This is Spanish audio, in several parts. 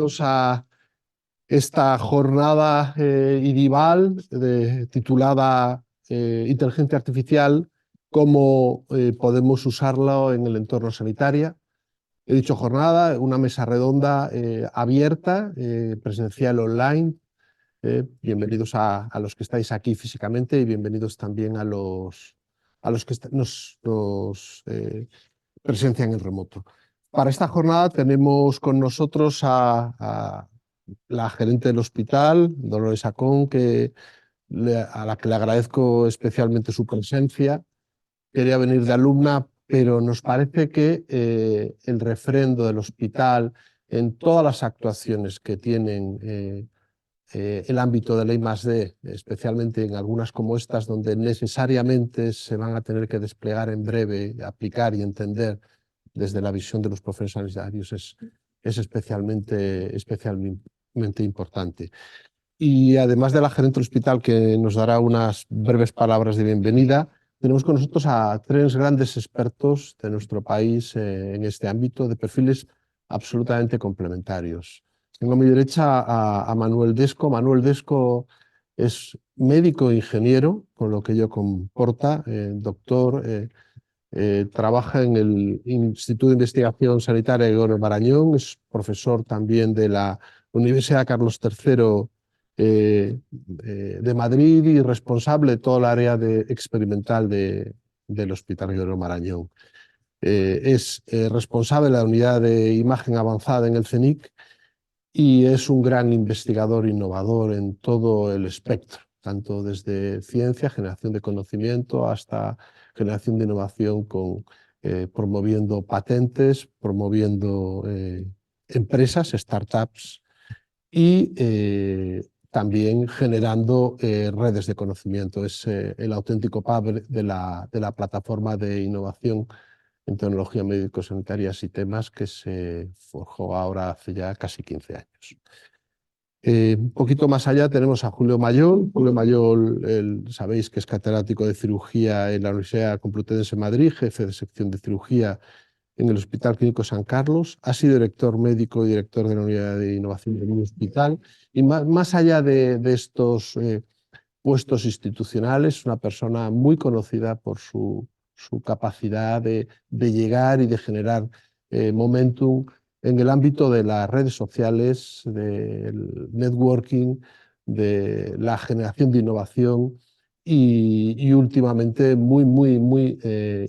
bienvenidos a esta jornada IDIVAL titulada Inteligencia Artificial, cómo podemos usarlo en el entorno sanitario. He dicho jornada, una mesa redonda abierta, presencial online. Bienvenidos a los que estáis aquí físicamente y bienvenidos también a los que nos presencian en remoto. Para esta jornada tenemos con nosotros a la gerente del hospital, Dolores Acón, a la que le agradezco especialmente su presencia. Quería venir de alumna, pero nos parece que el refrendo del hospital en todas las actuaciones que tienen el ámbito de la I+D, especialmente en algunas como estas, donde necesariamente se van a tener que desplegar en breve, aplicar y entender desde la visión de los profesionales sanitarios, es especialmente importante. Y además de la gerente del hospital, que nos dará unas breves palabras de bienvenida, tenemos con nosotros a tres grandes expertos de nuestro país en este ámbito, de perfiles absolutamente complementarios. Tengo a mi derecha a Manuel Desco. Manuel Desco es médico e ingeniero, con lo que ello comporta, doctor, trabaja en el Instituto de Investigación Sanitaria de Gregorio Marañón, es profesor también de la Universidad Carlos III de Madrid y responsable de todo el área experimental del Hospital Gregorio Marañón. Es responsable de la unidad de imagen avanzada en el CENIC y es un gran investigador innovador en todo el espectro, tanto desde ciencia, generación de conocimiento, hasta generación de innovación, promoviendo patentes, promoviendo empresas, startups y también generando redes de conocimiento. Es el auténtico padre de la plataforma de innovación en tecnología médico-sanitaria y temas que se forjó ahora hace ya casi 15 años. Un poquito más allá tenemos a Julio Mayol. Julio Mayol, sabéis que es catedrático de cirugía en la Universidad Complutense de Madrid, jefe de sección de cirugía en el Hospital Clínico San Carlos, ha sido director médico y director de la Unidad de Innovación del hospital, y más allá de estos puestos institucionales, una persona muy conocida por su capacidad de llegar y de generar momentum en el ámbito de las redes sociales, del networking, de la generación de innovación y últimamente muy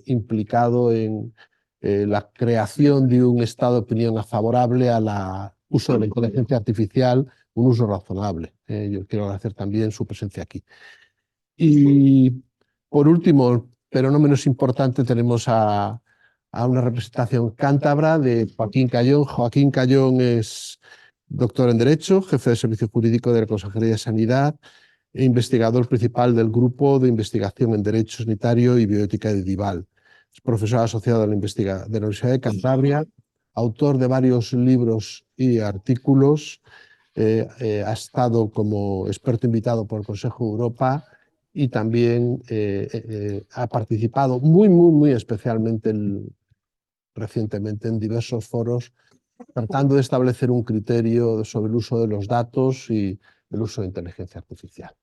implicado en la creación de un estado de opinión favorable al uso de la inteligencia artificial, un uso razonable. Yo quiero agradecer también su presencia aquí. Y por último, pero no menos importante, tenemos a una representación cántabra de Joaquín Cayón. Joaquín Cayón es doctor en Derecho, jefe de Servicio Jurídico de la Consejería de Sanidad e investigador principal del Grupo de Investigación en Derecho Sanitario y Bioética de IDIVAL. Es profesor asociado de la Universidad de Cantabria, autor de varios libros y artículos, ha estado como experto invitado por el Consejo de Europa y también ha participado muy especialmente recientemente en diversos foros tratando de establecer un criterio sobre el uso de los datos y el uso de inteligencia artificial.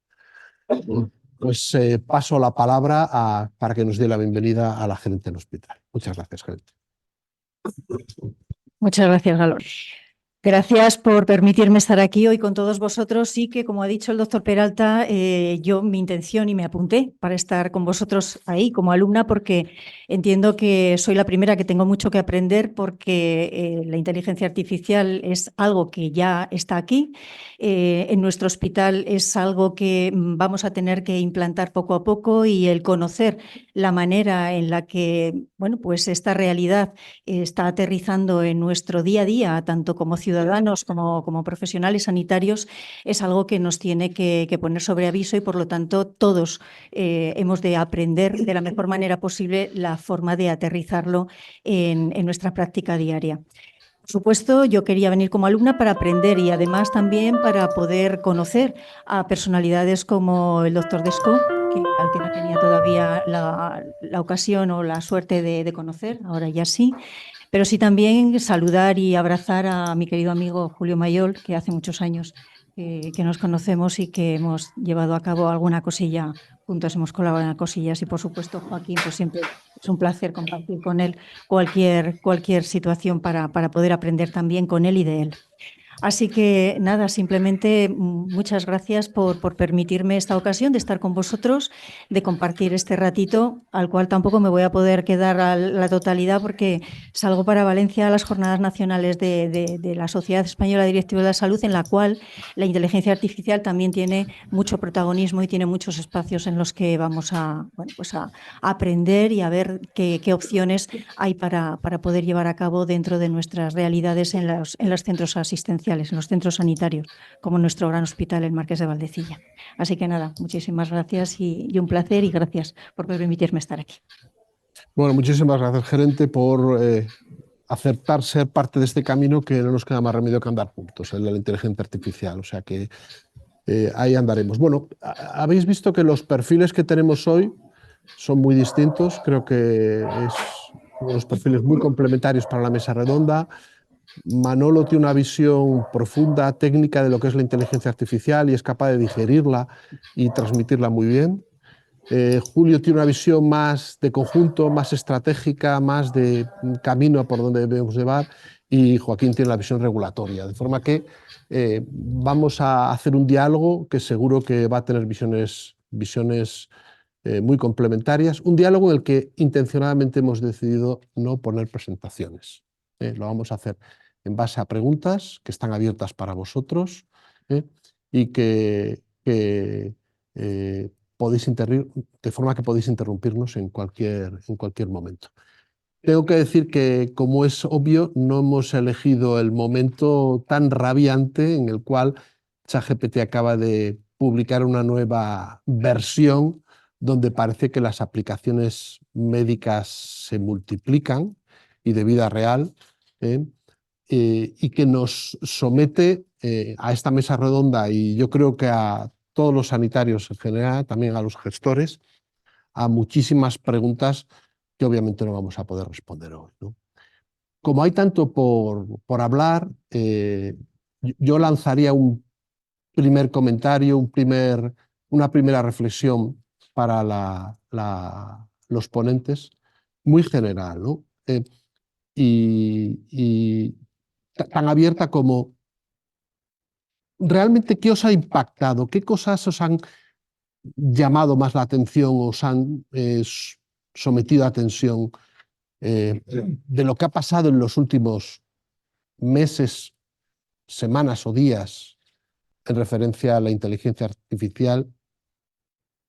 Pues paso la palabra para que nos dé la bienvenida a la gerente del hospital. Muchas gracias, gerente. Muchas gracias, Galo. Gracias por permitirme estar aquí hoy con todos vosotros. Sí que, como ha dicho el doctor Peralta, mi intención y me apunté para estar con vosotros ahí como alumna porque entiendo que soy la primera que tengo mucho que aprender porque la inteligencia artificial es algo que ya está aquí. En nuestro hospital es algo que vamos a tener que implantar poco a poco y el conocer la manera en la que pues esta realidad está aterrizando en nuestro día a día, tanto como ciudadanos como profesionales sanitarios, es algo que nos tiene que poner sobre aviso y, por lo tanto, todos hemos de aprender de la mejor manera posible la forma de aterrizarlo en nuestra práctica diaria. Por supuesto, yo quería venir como alumna para aprender y además también para poder conocer a personalidades como el doctor Desco, al que no tenía todavía la ocasión o la suerte de conocer, ahora ya sí. Pero sí también saludar y abrazar a mi querido amigo Julio Mayol, que hace muchos años que nos conocemos y que hemos llevado a cabo alguna cosilla juntos, hemos colaborado en cosillas, y por supuesto Joaquín, pues siempre es un placer compartir con él cualquier situación para poder aprender también con él y de él. Así que nada, simplemente muchas gracias por permitirme esta ocasión de estar con vosotros, de compartir este ratito, al cual tampoco me voy a poder quedar a la totalidad porque salgo para Valencia a las Jornadas Nacionales de la Sociedad Española de Directivos de la Salud, en la cual la inteligencia artificial también tiene mucho protagonismo y tiene muchos espacios en los que vamos a, bueno, pues a aprender y a ver qué opciones hay para poder llevar a cabo dentro de nuestras realidades en los centros asistenciales, en los centros sanitarios, como nuestro gran hospital, el Marqués de Valdecilla. Así que nada, muchísimas gracias y un placer, y gracias por permitirme estar aquí. Bueno, muchísimas gracias, gerente, por aceptar ser parte de este camino que no nos queda más remedio que andar juntos, el de la inteligencia artificial. O sea que ahí andaremos. Bueno, habéis visto que los perfiles que tenemos hoy son muy distintos. Creo que es unos perfiles muy complementarios para la mesa redonda. Manolo tiene una visión profunda, técnica de lo que es la inteligencia artificial y es capaz de digerirla y transmitirla muy bien. Julio tiene una visión más de conjunto, más estratégica, más de camino por donde debemos llevar, y Joaquín tiene la visión regulatoria. De forma que vamos a hacer un diálogo que seguro que va a tener visiones muy complementarias. Un diálogo en el que intencionadamente hemos decidido no poner presentaciones. Lo vamos a hacer en base a preguntas que están abiertas para vosotros y que podéis de forma que podéis interrumpirnos en cualquier momento. Tengo que decir que, como es obvio, no hemos elegido el momento tan rabiante en el cual ChatGPT acaba de publicar una nueva versión donde parece que las aplicaciones médicas se multiplican y de vida real, y que nos somete a esta mesa redonda, y yo creo que a todos los sanitarios en general, también a los gestores, a muchísimas preguntas que obviamente no vamos a poder responder hoy, ¿no? Como hay tanto por hablar, yo lanzaría un primer comentario, una primera reflexión para los ponentes, muy general, ¿no? Y tan abierta como, ¿realmente qué os ha impactado? ¿Qué cosas os han llamado más la atención, os han sometido a atención de lo que ha pasado en los últimos meses, semanas o días en referencia a la inteligencia artificial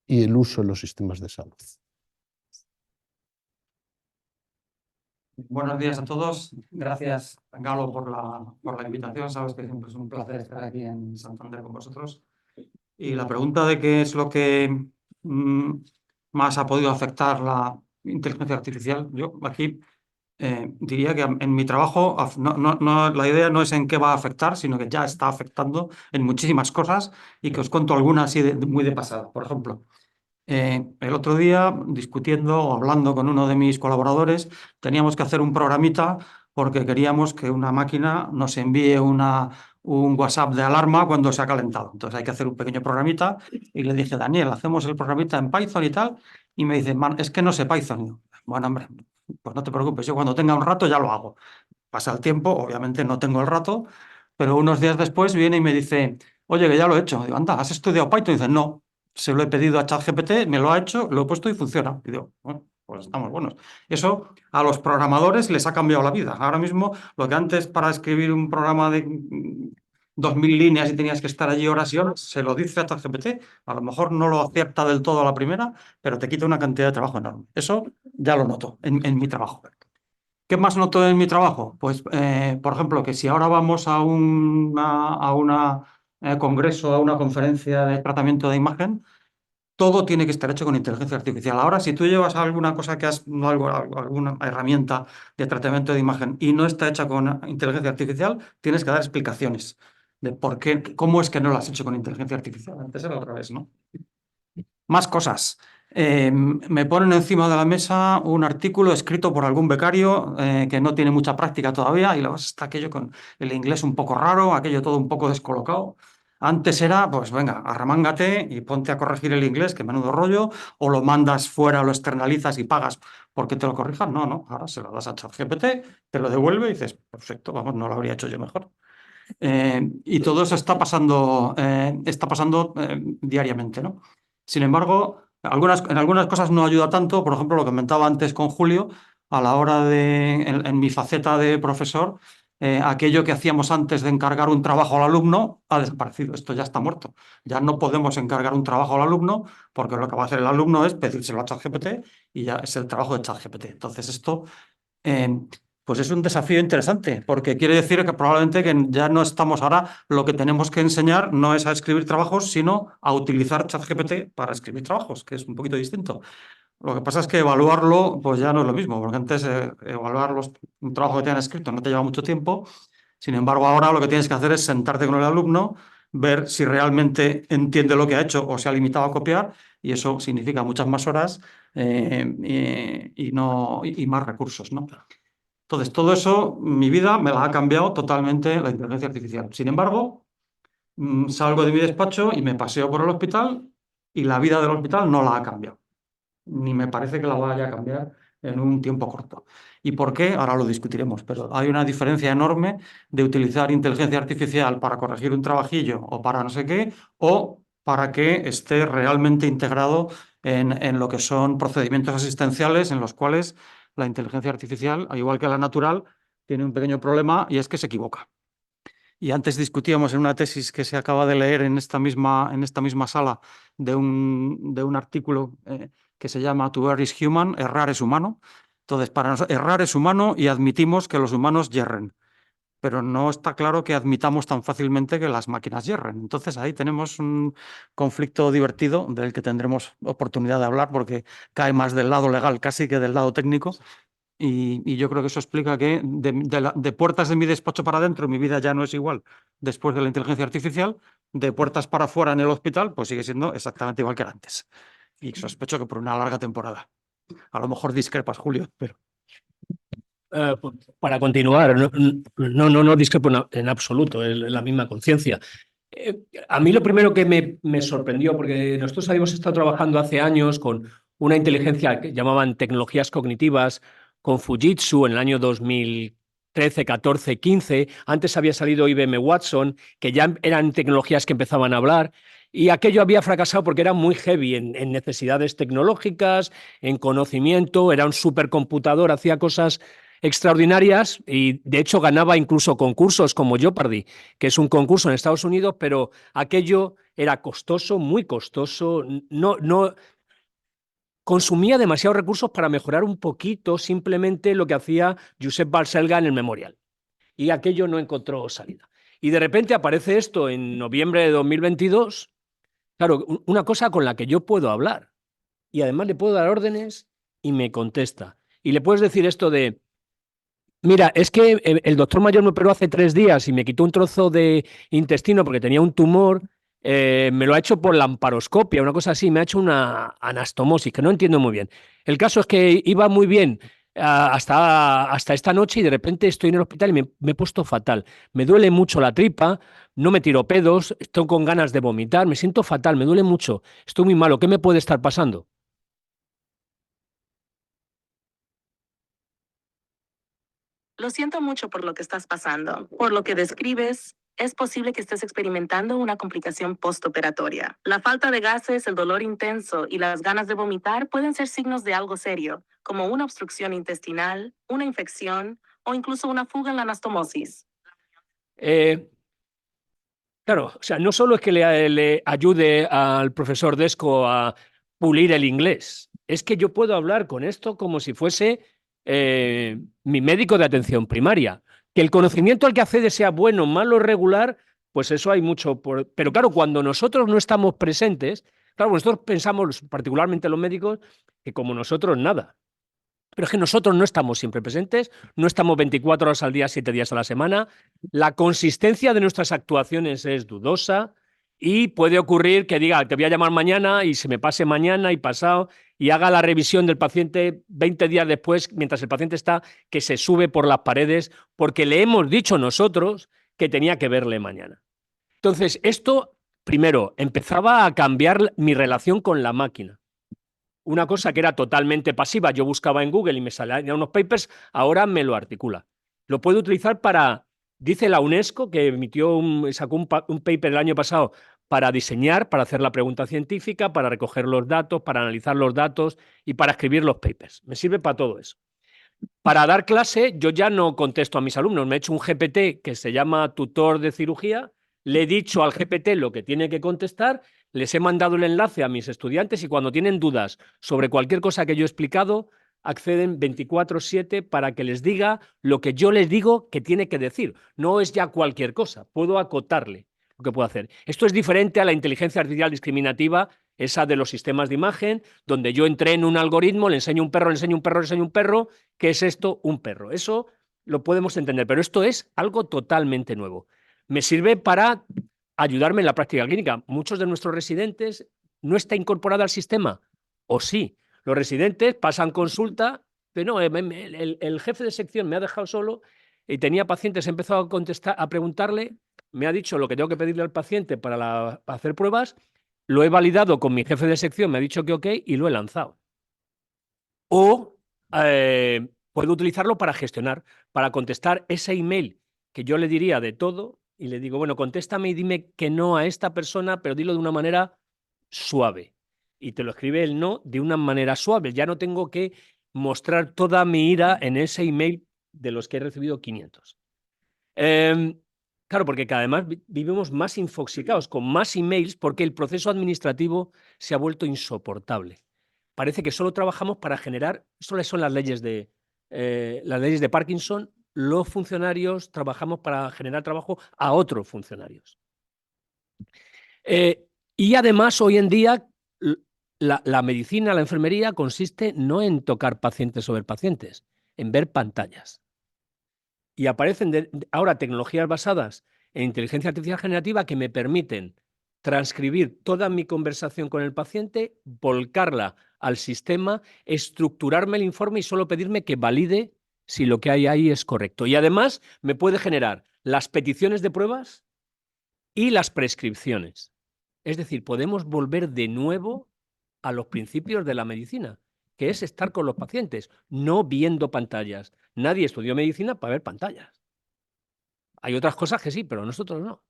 y el uso en los sistemas de salud? Buenos días a todos. Gracias, Galo, por la invitación. Sabes que siempre es un placer estar aquí en Santander con vosotros. Y la pregunta de qué es lo que más ha podido afectar la inteligencia artificial, yo aquí diría que en mi trabajo la idea no es en qué va a afectar, sino que ya está afectando en muchísimas cosas, y que os cuento algunas así muy de pasada. Por ejemplo, el otro día, discutiendo o hablando con uno de mis colaboradores, teníamos que hacer un programita porque queríamos que una máquina nos envíe un WhatsApp de alarma cuando se ha calentado. Entonces hay que hacer un pequeño programita, y le dije: Daniel, hacemos el programita en Python y tal. Y me dice: Man, es que no sé Python. Y yo, bueno, hombre, pues no te preocupes, yo cuando tenga un rato ya lo hago. Pasa el tiempo, obviamente no tengo el rato, pero unos días después viene y me dice: oye, que ya lo he hecho. Digo: anda, ¿has estudiado Python? Y dice: no. Se lo he pedido a ChatGPT, me lo ha hecho, lo he puesto y funciona. Y digo: bueno, pues estamos buenos. Eso a los programadores les ha cambiado la vida. Ahora mismo, lo que antes para escribir un programa de 2000 líneas y tenías que estar allí horas y horas, se lo dice a ChatGPT. A lo mejor no lo acierta del todo a la primera, pero te quita una cantidad de trabajo enorme. Eso ya lo noto en mi trabajo. ¿Qué más noto en mi trabajo? Pues, por ejemplo, que si ahora vamos a una congreso, a una conferencia de tratamiento de imagen, todo tiene que estar hecho con inteligencia artificial. Ahora, si tú llevas alguna cosa alguna herramienta de tratamiento de imagen y no está hecha con inteligencia artificial, tienes que dar explicaciones de por qué, cómo es que no lo has hecho con inteligencia artificial. Antes era al revés, ¿no? Más cosas. me ponen encima de la mesa un artículo escrito por algún becario que no tiene mucha práctica todavía y luego está aquello con el inglés un poco raro, aquello todo un poco descolocado. Antes era, pues venga, arremángate y ponte a corregir el inglés, que menudo rollo, o lo mandas fuera, lo externalizas y pagas porque te lo corrijan. No, no, ahora se lo das a ChatGPT, te lo devuelve y dices, perfecto, vamos, no lo habría hecho yo mejor. Y todo eso está pasando diariamente, ¿no? Sin embargo, en algunas cosas no ayuda tanto. Por ejemplo, lo que comentaba antes con Julio, a la hora en mi faceta de profesor, aquello que hacíamos antes de encargar un trabajo al alumno ha desaparecido. Esto ya está muerto. Ya no podemos encargar un trabajo al alumno porque lo que va a hacer el alumno es pedírselo a ChatGPT y ya es el trabajo de ChatGPT. Entonces, esto pues es un desafío interesante, porque quiere decir que probablemente que ya no estamos ahora, lo que tenemos que enseñar no es a escribir trabajos, sino a utilizar ChatGPT para escribir trabajos, que es un poquito distinto. Lo que pasa es que evaluarlo, pues ya no es lo mismo, porque antes evaluar un trabajo que te han escrito no te lleva mucho tiempo. Sin embargo, ahora lo que tienes que hacer es sentarte con el alumno, ver si realmente entiende lo que ha hecho o se ha limitado a copiar, y eso significa muchas más horas y más recursos, ¿no? Entonces, todo eso, mi vida me la ha cambiado totalmente la inteligencia artificial. Sin embargo, salgo de mi despacho y me paseo por el hospital y la vida del hospital no la ha cambiado. Ni me parece que la vaya a cambiar en un tiempo corto. ¿Y por qué? Ahora lo discutiremos, pero hay una diferencia enorme de utilizar inteligencia artificial para corregir un trabajillo o para no sé qué, o para que esté realmente integrado en lo que son procedimientos asistenciales en los cuales la inteligencia artificial, al igual que la natural, tiene un pequeño problema y es que se equivoca. Y antes discutíamos en una tesis que se acaba de leer en esta misma sala de un artículo que se llama To Err is Human, errar es humano. Entonces, para nosotros, errar es humano y admitimos que los humanos yerren, pero no está claro que admitamos tan fácilmente que las máquinas yerren. Entonces, ahí tenemos un conflicto divertido del que tendremos oportunidad de hablar porque cae más del lado legal casi que del lado técnico. Y yo creo que eso explica que de puertas de mi despacho para adentro mi vida ya no es igual después de la inteligencia artificial, de puertas para afuera en el hospital, pues sigue siendo exactamente igual que era antes. Y sospecho que por una larga temporada. A lo mejor discrepas, Julio, pero... Para continuar, no discrepo en absoluto, es la misma conciencia. A mí lo primero que me sorprendió, porque nosotros habíamos estado trabajando hace años con una inteligencia que llamaban tecnologías cognitivas, con Fujitsu en el año 2013, 14, 15. Antes había salido IBM Watson, que ya eran tecnologías que empezaban a hablar. Y aquello había fracasado porque era muy heavy en necesidades tecnológicas, en conocimiento, era un supercomputador, hacía cosas extraordinarias y de hecho ganaba incluso concursos como Jeopardy, que es un concurso en Estados Unidos, pero aquello era costoso, muy costoso, no consumía demasiados recursos para mejorar un poquito simplemente lo que hacía Josep Balselga en el Memorial. Y aquello no encontró salida. Y de repente aparece esto en noviembre de 2022, claro, una cosa con la que yo puedo hablar y además le puedo dar órdenes y me contesta. Y le puedes decir esto de: mira, es que el doctor mayor me operó hace 3 días y me quitó un trozo de intestino porque tenía un tumor, me lo ha hecho por lamparoscopia, una cosa así, me ha hecho una anastomosis, que no entiendo muy bien. El caso es que iba muy bien hasta esta noche y de repente estoy en el hospital y me he puesto fatal. Me duele mucho la tripa, no me tiro pedos, estoy con ganas de vomitar, me siento fatal, me duele mucho, estoy muy malo, ¿qué me puede estar pasando? Lo siento mucho por lo que estás pasando. Por lo que describes, es posible que estés experimentando una complicación postoperatoria. La falta de gases, el dolor intenso y las ganas de vomitar pueden ser signos de algo serio, como una obstrucción intestinal, una infección o incluso una fuga en la anastomosis. Claro, o sea, no solo es que le ayude al profesor Desco a pulir el inglés, es que yo puedo hablar con esto como si fuese mi médico de atención primaria. Que el conocimiento al que accede sea bueno, malo, regular, pues eso hay mucho. Pero claro, cuando nosotros no estamos presentes, claro, nosotros pensamos, particularmente los médicos, que como nosotros nada. Pero es que nosotros no estamos siempre presentes, no estamos 24 horas al día, 7 días a la semana. La consistencia de nuestras actuaciones es dudosa Y puede ocurrir que diga, te voy a llamar mañana y se me pase mañana y pasado y haga la revisión del paciente 20 días después, mientras el paciente está que se sube por las paredes, porque le hemos dicho nosotros que tenía que verle mañana. Entonces, esto, primero, empezaba a cambiar mi relación con la máquina. Una cosa que era totalmente pasiva, yo buscaba en Google y me salían unos papers, ahora me lo articula. Lo puedo utilizar para, dice la UNESCO, que sacó un paper el año pasado para diseñar, para hacer la pregunta científica, para recoger los datos, para analizar los datos y para escribir los papers. Me sirve para todo eso. Para dar clase, yo ya no contesto a mis alumnos. Me he hecho un GPT que se llama tutor de cirugía, le he dicho al GPT lo que tiene que contestar, les he mandado el enlace a mis estudiantes y cuando tienen dudas sobre cualquier cosa que yo he explicado, acceden 24/7 para que les diga lo que yo les digo que tiene que decir. No es ya cualquier cosa, puedo acotarle lo que puedo hacer. Esto es diferente a la inteligencia artificial discriminativa, esa de los sistemas de imagen, donde yo entreno un algoritmo, le enseño un perro, le enseño un perro, le enseño un perro. ¿Qué es esto? Un perro. Eso lo podemos entender, pero esto es algo totalmente nuevo. Me sirve para ayudarme en la práctica clínica. Muchos de nuestros residentes no está incorporado al sistema, o sí. Los residentes pasan consulta, pero no, el jefe de sección me ha dejado solo y tenía pacientes, he empezado a contestar, a preguntarle, me ha dicho lo que tengo que pedirle al paciente para hacer pruebas, lo he validado con mi jefe de sección, me ha dicho que ok y lo he lanzado. O puedo utilizarlo para gestionar, para contestar ese email que yo le diría de todo y le digo, bueno, contéstame y dime que no a esta persona, pero dilo de una manera suave. Y te lo escribe el no de una manera suave. Ya no tengo que mostrar toda mi ira en ese email de los que he recibido 500. Claro, porque cada vez vivimos más infoxicados, con más emails, porque el proceso administrativo se ha vuelto insoportable. Parece que solo trabajamos para generar, solo son las leyes de Parkinson, los funcionarios trabajamos para generar trabajo a otros funcionarios. Y además, hoy en día, la medicina, la enfermería consiste no en tocar pacientes sobre pacientes, en ver pantallas. Y aparecen ahora tecnologías basadas en inteligencia artificial generativa que me permiten transcribir toda mi conversación con el paciente, volcarla al sistema, estructurarme el informe y solo pedirme que valide si lo que hay ahí es correcto. Y además me puede generar las peticiones de pruebas y las prescripciones. Es decir, podemos volver de nuevo a los principios de la medicina, que es estar con los pacientes, no viendo pantallas. Nadie estudió medicina para ver pantallas. Hay otras cosas que sí, pero nosotros no.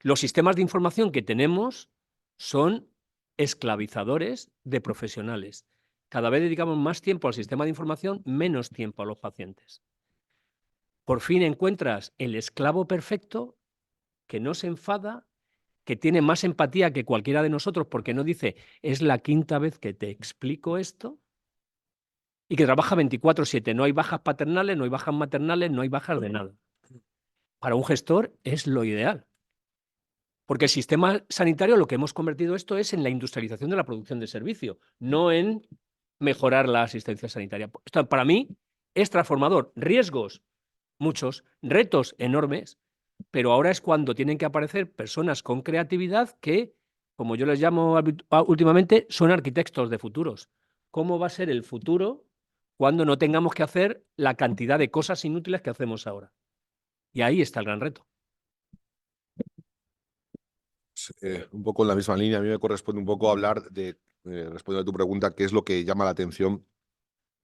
Los sistemas de información que tenemos son esclavizadores de profesionales. Cada vez dedicamos más tiempo al sistema de información, menos tiempo a los pacientes. Por fin encuentras el esclavo perfecto que no se enfada, que tiene más empatía que cualquiera de nosotros porque no dice, es la quinta vez que te explico esto, y que trabaja 24/7. No hay bajas paternales, no hay bajas maternales, no hay bajas de nada. Para un gestor es lo ideal. Porque el sistema sanitario lo que hemos convertido esto es en la industrialización de la producción de servicio, no en mejorar la asistencia sanitaria. Esto para mí es transformador. Riesgos, muchos, retos enormes, pero ahora es cuando tienen que aparecer personas con creatividad que, como yo les llamo últimamente, son arquitectos de futuros. ¿Cómo va a ser el futuro cuando no tengamos que hacer la cantidad de cosas inútiles que hacemos ahora? Y ahí está el gran reto. Un poco en la misma línea, a mí me corresponde un poco hablar de, respondiendo a tu pregunta, qué es lo que llama la atención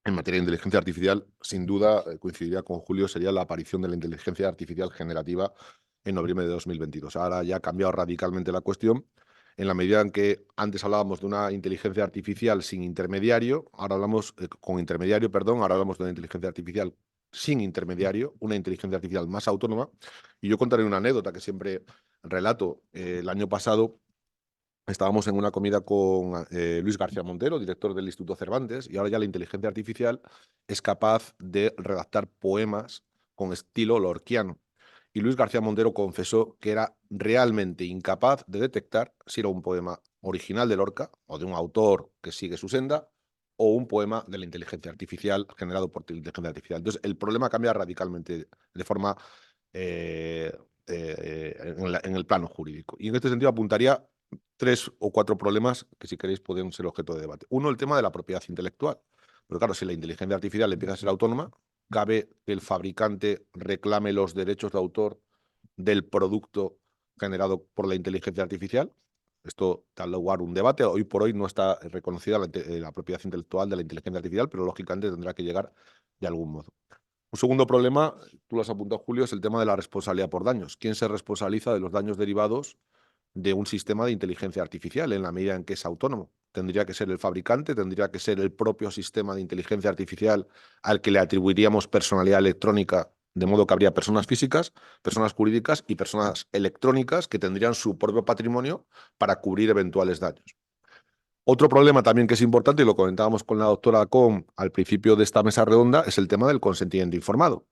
en materia de inteligencia artificial. Sin duda, coincidiría con Julio, sería la aparición de la inteligencia artificial generativa en noviembre de 2022. Ahora ya ha cambiado radicalmente la cuestión, en la medida en que antes hablábamos de una inteligencia artificial sin intermediario, ahora hablamos con intermediario, perdón, ahora hablamos de una inteligencia artificial sin intermediario, una inteligencia artificial más autónoma. Y yo contaré una anécdota que siempre relato. El año pasado estábamos en una comida con Luis García Montero, director del Instituto Cervantes, y ahora ya la inteligencia artificial es capaz de redactar poemas con estilo lorquiano. Y Luis García Montero confesó que era realmente incapaz de detectar si era un poema original de Lorca o de un autor que sigue su senda o un poema de la inteligencia artificial generado por inteligencia artificial. Entonces, el problema cambia radicalmente de forma en el plano jurídico. Y en este sentido apuntaría 3 o 4 problemas que, si queréis, pueden ser objeto de debate. Uno, el tema de la propiedad intelectual. Pero claro, si la inteligencia artificial empieza a ser autónoma, cabe que el fabricante reclame los derechos de autor del producto generado por la inteligencia artificial. Esto da lugar a un debate. Hoy por hoy no está reconocida la propiedad intelectual de la inteligencia artificial, pero lógicamente tendrá que llegar de algún modo. Un segundo problema, tú lo has apuntado, Julio, es el tema de la responsabilidad por daños. ¿Quién se responsabiliza de los daños derivados de un sistema de inteligencia artificial en la medida en que es autónomo? Tendría que ser el fabricante, tendría que ser el propio sistema de inteligencia artificial al que le atribuiríamos personalidad electrónica, de modo que habría personas físicas, personas jurídicas y personas electrónicas que tendrían su propio patrimonio para cubrir eventuales daños. Otro problema también que es importante, y lo comentábamos con la doctora Con al principio de esta mesa redonda, es el tema del consentimiento informado.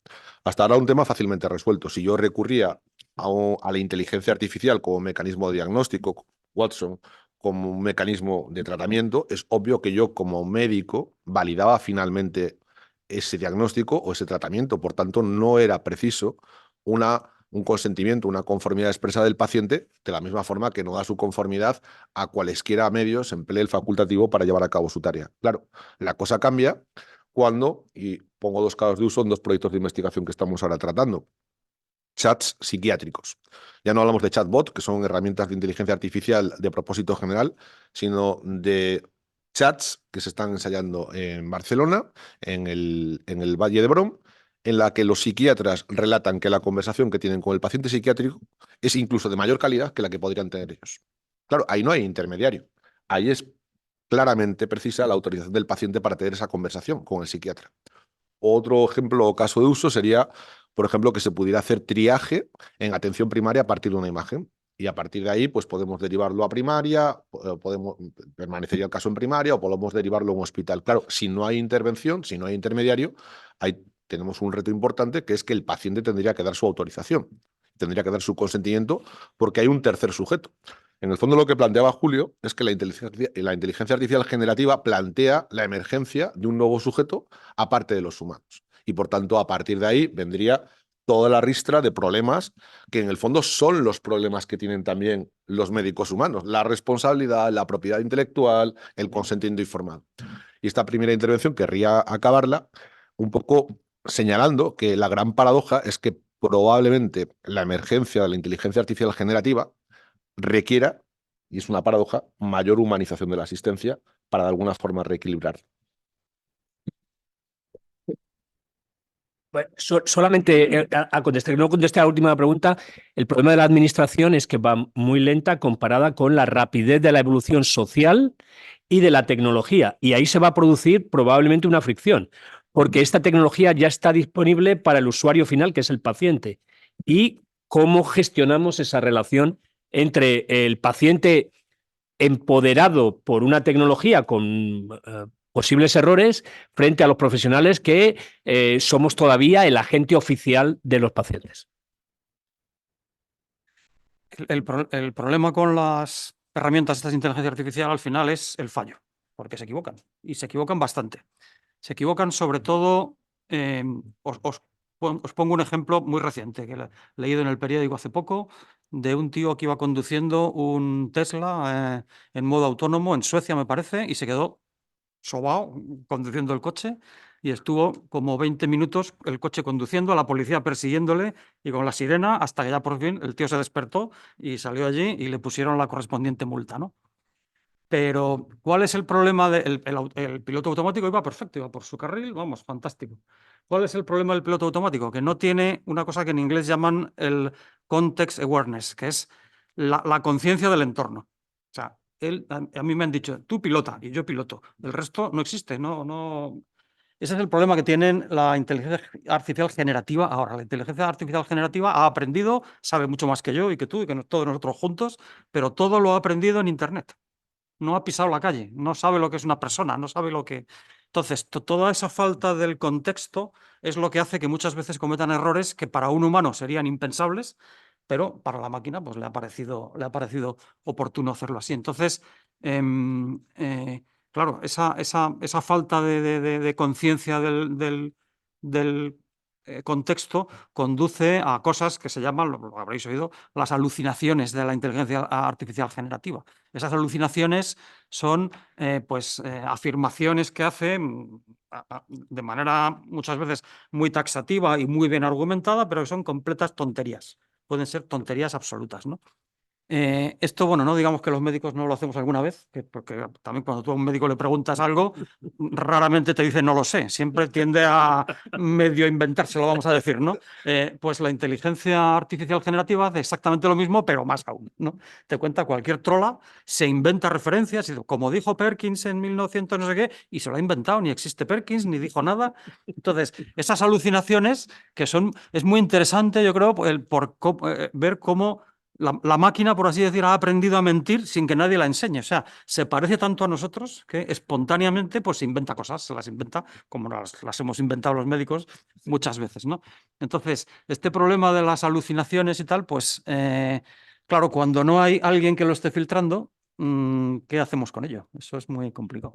Hasta ahora un tema fácilmente resuelto. Si yo recurría a la inteligencia artificial como mecanismo de diagnóstico, Watson, como un mecanismo de tratamiento, es obvio que yo como médico validaba finalmente ese diagnóstico o ese tratamiento. Por tanto, no era preciso un consentimiento, una conformidad expresa del paciente, de la misma forma que no da su conformidad a cualesquiera medios emplee el facultativo para llevar a cabo su tarea. Claro, la cosa cambia cuando, y pongo 2 casos de uso en 2 proyectos de investigación que estamos ahora tratando, chats psiquiátricos. Ya no hablamos de chatbot, que son herramientas de inteligencia artificial de propósito general, sino de chats que se están ensayando en Barcelona, en el Valle de Brón, en la que los psiquiatras relatan que la conversación que tienen con el paciente psiquiátrico es incluso de mayor calidad que la que podrían tener ellos. Claro, ahí no hay intermediario. Ahí es claramente precisa la autorización del paciente para tener esa conversación con el psiquiatra. Otro ejemplo o caso de uso sería, por ejemplo, que se pudiera hacer triaje en atención primaria a partir de una imagen. Y a partir de ahí, pues podemos derivarlo a primaria, permanecería el caso en primaria o podemos derivarlo a un hospital. Claro, si no hay intervención, si no hay intermediario, tenemos un reto importante, que es que el paciente tendría que dar su autorización, tendría que dar su consentimiento, porque hay un tercer sujeto. En el fondo, lo que planteaba Julio es que la inteligencia artificial generativa plantea la emergencia de un nuevo sujeto aparte de los humanos. Y por tanto, a partir de ahí vendría toda la ristra de problemas que en el fondo son los problemas que tienen también los médicos humanos: la responsabilidad, la propiedad intelectual, el consentimiento informado. Y esta primera intervención querría acabarla un poco señalando que la gran paradoja es que probablemente la emergencia de la inteligencia artificial generativa requiera, y es una paradoja, mayor humanización de la asistencia para de alguna forma reequilibrar. Bueno, solamente a contestar, no contesté a la última pregunta. El problema de la administración es que va muy lenta comparada con la rapidez de la evolución social y de la tecnología. Y ahí se va a producir probablemente una fricción, porque esta tecnología ya está disponible para el usuario final, que es el paciente. Y cómo gestionamos esa relación entre el paciente empoderado por una tecnología con posibles errores frente a los profesionales que somos todavía el agente oficial de los pacientes. El problema con las herramientas estas de inteligencia artificial al final es el fallo, porque se equivocan, y se equivocan bastante. Se equivocan sobre todo, os pongo un ejemplo muy reciente que he leído en el periódico hace poco, de un tío que iba conduciendo un Tesla en modo autónomo en Suecia, me parece, y se quedó sobao conduciendo el coche, y estuvo como 20 minutos el coche conduciendo, a la policía persiguiéndole y con la sirena, hasta que ya por fin el tío se despertó y salió allí y le pusieron la correspondiente multa, ¿no? Pero, ¿cuál es el problema el piloto automático? Iba perfecto, iba por su carril, vamos, fantástico. ¿Cuál es el problema del piloto automático? Que no tiene una cosa que en inglés llaman el context awareness, que es la conciencia del entorno. O sea, a mí me han dicho, tú pilota y yo piloto. El resto no existe, no. Ese es el problema que tienen la inteligencia artificial generativa ahora. La inteligencia artificial generativa ha aprendido, sabe mucho más que yo y que tú y que todos nosotros juntos, pero todo lo ha aprendido en Internet. No ha pisado la calle, no sabe lo que es una persona, no sabe lo que... Entonces, toda esa falta del contexto es lo que hace que muchas veces cometan errores que para un humano serían impensables, pero para la máquina pues, le ha parecido oportuno hacerlo así. Entonces, claro, esa falta de conciencia del contexto conduce a cosas que se llaman, lo habréis oído, las alucinaciones de la inteligencia artificial generativa. Esas alucinaciones son afirmaciones que hace de manera muchas veces muy taxativa y muy bien argumentada, pero que son completas tonterías. Pueden ser tonterías absolutas, ¿no? Esto, bueno, no digamos que los médicos no lo hacemos alguna vez, porque también cuando tú a un médico le preguntas algo, raramente te dice no lo sé, siempre tiende a medio inventárselo, vamos a decir, ¿no? Pues la inteligencia artificial generativa hace exactamente lo mismo, pero más aún, ¿no? Te cuenta cualquier trola, se inventa referencias, y como dijo Perkins en 1900 no sé qué, y se lo ha inventado, ni existe Perkins, ni dijo nada. Entonces, esas alucinaciones que es muy interesante, yo creo, ver cómo la máquina, por así decir, ha aprendido a mentir sin que nadie la enseñe. O sea, se parece tanto a nosotros que espontáneamente pues, se inventa cosas, se las inventa como las hemos inventado los médicos muchas veces, ¿no? Entonces, este problema de las alucinaciones y tal, pues, claro, cuando no hay alguien que lo esté filtrando, ¿qué hacemos con ello? Eso es muy complicado.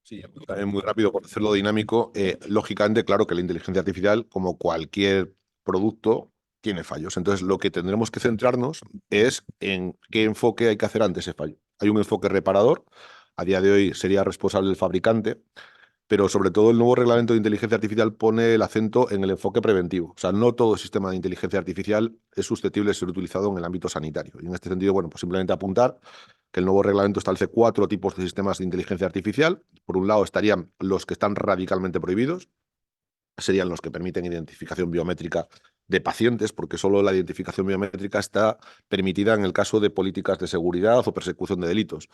Sí, también muy rápido por hacerlo dinámico. Lógicamente, claro que la inteligencia artificial, como cualquier producto, tiene fallos. Entonces, lo que tendremos que centrarnos es en qué enfoque hay que hacer ante ese fallo. Hay un enfoque reparador. A día de hoy sería responsable el fabricante, pero sobre todo el nuevo reglamento de inteligencia artificial pone el acento en el enfoque preventivo. O sea, no todo sistema de inteligencia artificial es susceptible de ser utilizado en el ámbito sanitario. Y en este sentido, bueno, pues simplemente apuntar que el nuevo reglamento establece 4 tipos de sistemas de inteligencia artificial. Por un lado estarían los que están radicalmente prohibidos, serían los que permiten identificación biométrica de pacientes, porque solo la identificación biométrica está permitida en el caso de políticas de seguridad o persecución de delitos.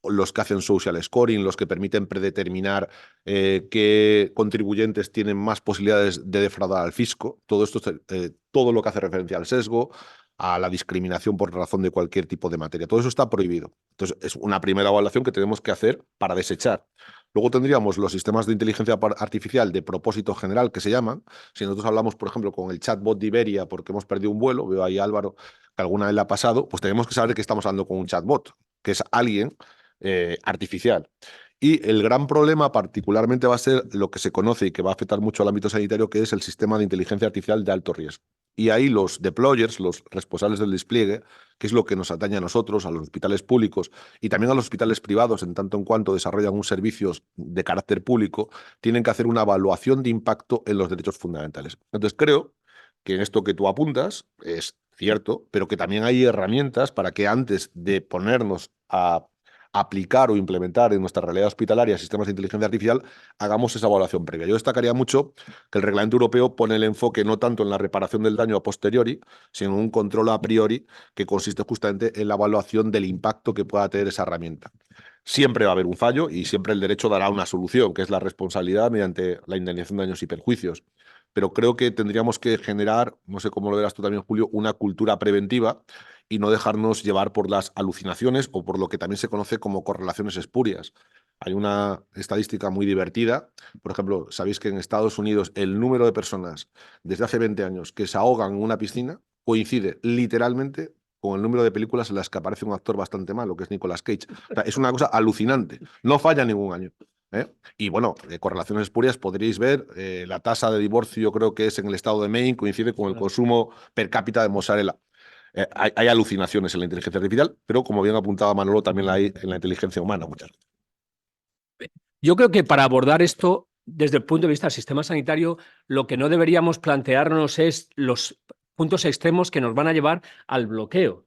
Los que hacen social scoring, los que permiten predeterminar qué contribuyentes tienen más posibilidades de defraudar al fisco. Todo esto, todo lo que hace referencia al sesgo, a la discriminación por razón de cualquier tipo de materia. Todo eso está prohibido. Entonces, es una primera evaluación que tenemos que hacer para desechar. Luego tendríamos los sistemas de inteligencia artificial de propósito general, que se llaman. Si nosotros hablamos, por ejemplo, con el chatbot de Iberia porque hemos perdido un vuelo, veo ahí a Álvaro que alguna vez le ha pasado, pues tenemos que saber que estamos hablando con un chatbot, que es alguien artificial. Y el gran problema particularmente va a ser lo que se conoce y que va a afectar mucho al ámbito sanitario, que es el sistema de inteligencia artificial de alto riesgo. Y ahí los deployers, los responsables del despliegue, que es lo que nos atañe a nosotros, a los hospitales públicos y también a los hospitales privados, en tanto en cuanto desarrollan un servicio de carácter público, tienen que hacer una evaluación de impacto en los derechos fundamentales. Entonces creo que en esto que tú apuntas es cierto, pero que también hay herramientas para que antes de ponernos a aplicar o implementar en nuestra realidad hospitalaria sistemas de inteligencia artificial, hagamos esa evaluación previa. Yo destacaría mucho que el reglamento europeo pone el enfoque no tanto en la reparación del daño a posteriori, sino en un control a priori que consiste justamente en la evaluación del impacto que pueda tener esa herramienta. Siempre va a haber un fallo y siempre el derecho dará una solución, que es la responsabilidad mediante la indemnización de daños y perjuicios. Pero creo que tendríamos que generar, no sé cómo lo verás tú también, Julio, una cultura preventiva y no dejarnos llevar por las alucinaciones o por lo que también se conoce como correlaciones espurias. Hay una estadística muy divertida. Por ejemplo, sabéis que en Estados Unidos el número de personas desde hace 20 años que se ahogan en una piscina coincide literalmente con el número de películas en las que aparece un actor bastante malo, que es Nicolas Cage. O sea, es una cosa alucinante. No falla ningún año. Y bueno, de correlaciones espurias podréis ver la tasa de divorcio, creo que es en el estado de Maine, coincide con el consumo per cápita de mozzarella. Hay alucinaciones en la inteligencia artificial, pero como bien apuntaba Manolo, también la hay en la inteligencia humana muchas veces. Yo creo que para abordar esto desde el punto de vista del sistema sanitario, lo que no deberíamos plantearnos es los puntos extremos que nos van a llevar al bloqueo.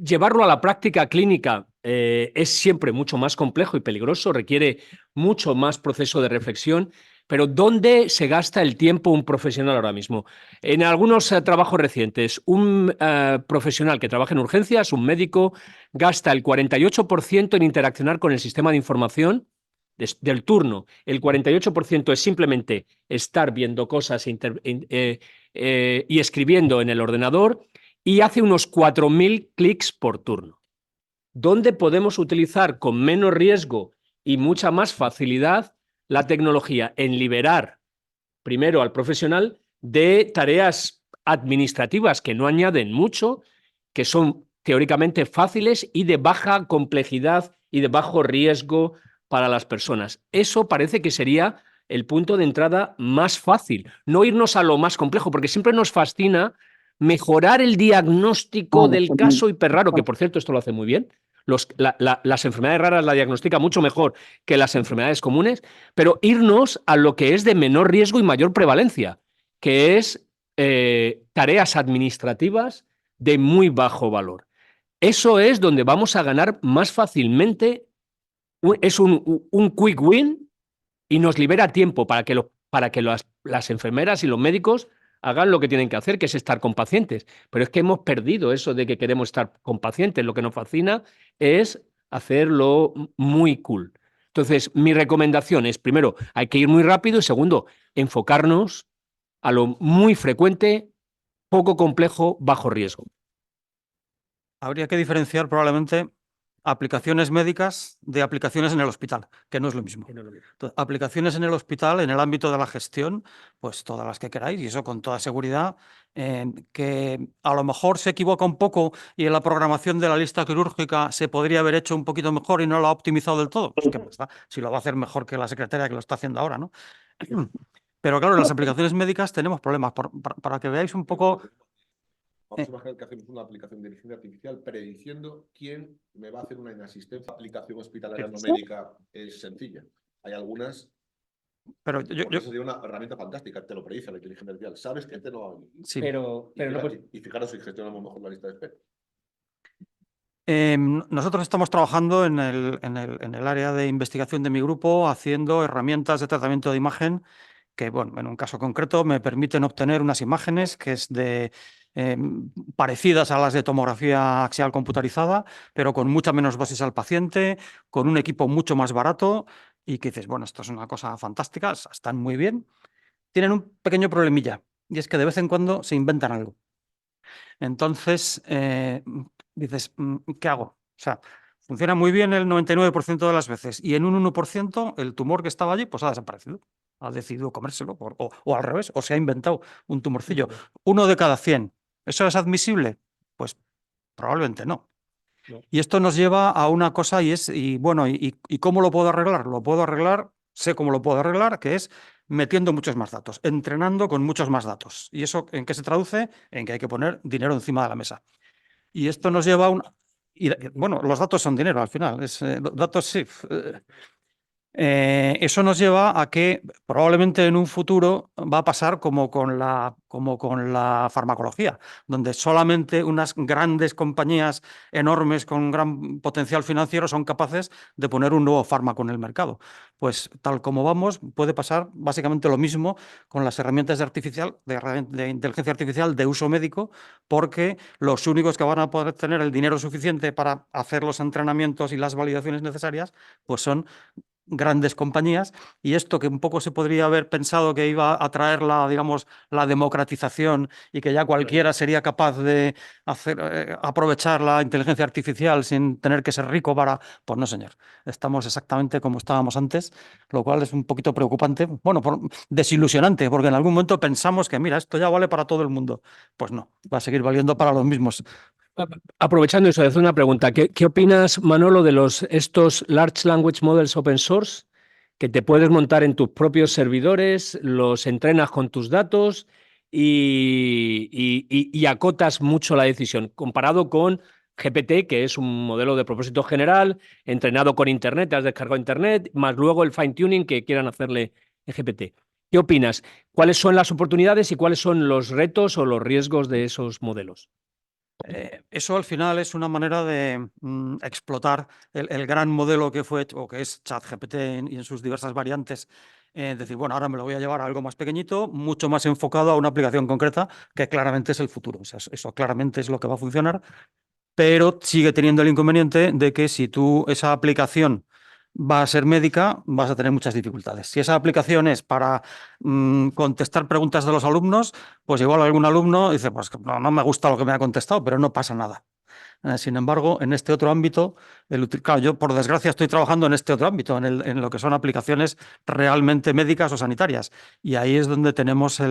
Llevarlo a la práctica clínica es siempre mucho más complejo y peligroso, requiere mucho más proceso de reflexión, pero ¿dónde se gasta el tiempo un profesional ahora mismo? En algunos trabajos recientes, un profesional que trabaja en urgencias, un médico, gasta el 48% en interaccionar con el sistema de información del turno. El 48% es simplemente estar viendo cosas y escribiendo en el ordenador, y hace unos 4.000 clics por turno. ¿Dónde podemos utilizar con menos riesgo y mucha más facilidad la tecnología? En liberar primero al profesional de tareas administrativas que no añaden mucho, que son teóricamente fáciles y de baja complejidad y de bajo riesgo para las personas. Eso parece que sería el punto de entrada más fácil, no irnos a lo más complejo, porque siempre nos fascina mejorar el diagnóstico del caso hiperraro, que por cierto esto lo hace muy bien. Las enfermedades raras la diagnostica mucho mejor que las enfermedades comunes, pero irnos a lo que es de menor riesgo y mayor prevalencia, que es tareas administrativas de muy bajo valor. Eso es donde vamos a ganar más fácilmente, es un quick win y nos libera tiempo para que las enfermeras y los médicos hagan lo que tienen que hacer, que es estar con pacientes. Pero es que hemos perdido eso de que queremos estar con pacientes. Lo que nos fascina es hacerlo muy cool. Entonces, mi recomendación es, primero, hay que ir muy rápido y segundo, enfocarnos a lo muy frecuente, poco complejo, bajo riesgo. Habría que diferenciar probablemente aplicaciones médicas de aplicaciones en el hospital, que no es lo mismo. Entonces, aplicaciones en el hospital, en el ámbito de la gestión, pues todas las que queráis, y eso con toda seguridad, que a lo mejor se equivoca un poco y en la programación de la lista quirúrgica se podría haber hecho un poquito mejor y no lo ha optimizado del todo. Pues qué pasa, si lo va a hacer mejor que la secretaria que lo está haciendo ahora, ¿no? Pero claro, en las aplicaciones médicas tenemos problemas. Para que veáis un poco... Vamos a imaginar que hacemos una aplicación de inteligencia artificial prediciendo quién me va a hacer una inasistencia. La aplicación hospitalaria no médica es sencilla. Hay algunas. Pero eso sería una herramienta fantástica, te lo predice la inteligencia artificial. Sabes que este no va a venir. Sí. Pero Y fijaros si gestionamos mejor la lista de espera. Nosotros estamos trabajando en el área de investigación de mi grupo haciendo herramientas de tratamiento de imagen que, bueno, en un caso concreto me permiten obtener unas imágenes que es parecidas a las de tomografía axial computarizada, pero con mucha menos dosis al paciente, con un equipo mucho más barato y que dices, bueno, esto es una cosa fantástica, están muy bien. Tienen un pequeño problemilla y es que de vez en cuando se inventan algo. Entonces, dices, ¿qué hago? O sea, funciona muy bien el 99% de las veces y en un 1% el tumor que estaba allí pues ha desaparecido. Ha decidido comérselo o al revés, o se ha inventado un tumorcillo. 1 de cada 100. ¿Eso es admisible? Pues probablemente no. No. Y esto nos lleva a una cosa y ¿cómo lo puedo arreglar? Lo puedo arreglar, sé cómo lo puedo arreglar, que es metiendo muchos más datos, entrenando con muchos más datos. ¿Y eso en qué se traduce? En que hay que poner dinero encima de la mesa. Y esto nos lleva a un... bueno, los datos son dinero al final. Los datos sí. Eso nos lleva a que probablemente en un futuro va a pasar como con la farmacología, donde solamente unas grandes compañías enormes con gran potencial financiero son capaces de poner un nuevo fármaco en el mercado. Pues tal como vamos, puede pasar básicamente lo mismo con las herramientas de inteligencia artificial de uso médico, porque los únicos que van a poder tener el dinero suficiente para hacer los entrenamientos y las validaciones necesarias, pues son grandes compañías, y esto que un poco se podría haber pensado que iba a traer la democratización y que ya cualquiera sería capaz de aprovechar la inteligencia artificial sin tener que ser rico pues no, señor. Estamos exactamente como estábamos antes, lo cual es un poquito preocupante, bueno, desilusionante, porque en algún momento pensamos que mira, esto ya vale para todo el mundo. Pues no, va a seguir valiendo para los mismos. Aprovechando eso, de hacer una pregunta. ¿Qué opinas, Manolo, de estos Large Language Models open source que te puedes montar en tus propios servidores, los entrenas con tus datos y acotas mucho la decisión, comparado con GPT, que es un modelo de propósito general, entrenado con Internet, te has descargado Internet, más luego el fine-tuning que quieran hacerle en GPT? ¿Qué opinas? ¿Cuáles son las oportunidades y cuáles son los retos o los riesgos de esos modelos? Eso al final es una manera de explotar el gran modelo que fue o que es ChatGPT y en sus diversas variantes. Decir, bueno, ahora me lo voy a llevar a algo más pequeñito, mucho más enfocado a una aplicación concreta, que claramente es el futuro. O sea, eso claramente es lo que va a funcionar, pero sigue teniendo el inconveniente de que si tú esa aplicación va a ser médica, vas a tener muchas dificultades. Si esa aplicación es para contestar preguntas de los alumnos, pues igual algún alumno dice, pues no me gusta lo que me ha contestado, pero no pasa nada. Sin embargo, en este otro ámbito, claro, yo por desgracia estoy trabajando en este otro ámbito, en lo que son aplicaciones realmente médicas o sanitarias. Y ahí es donde tenemos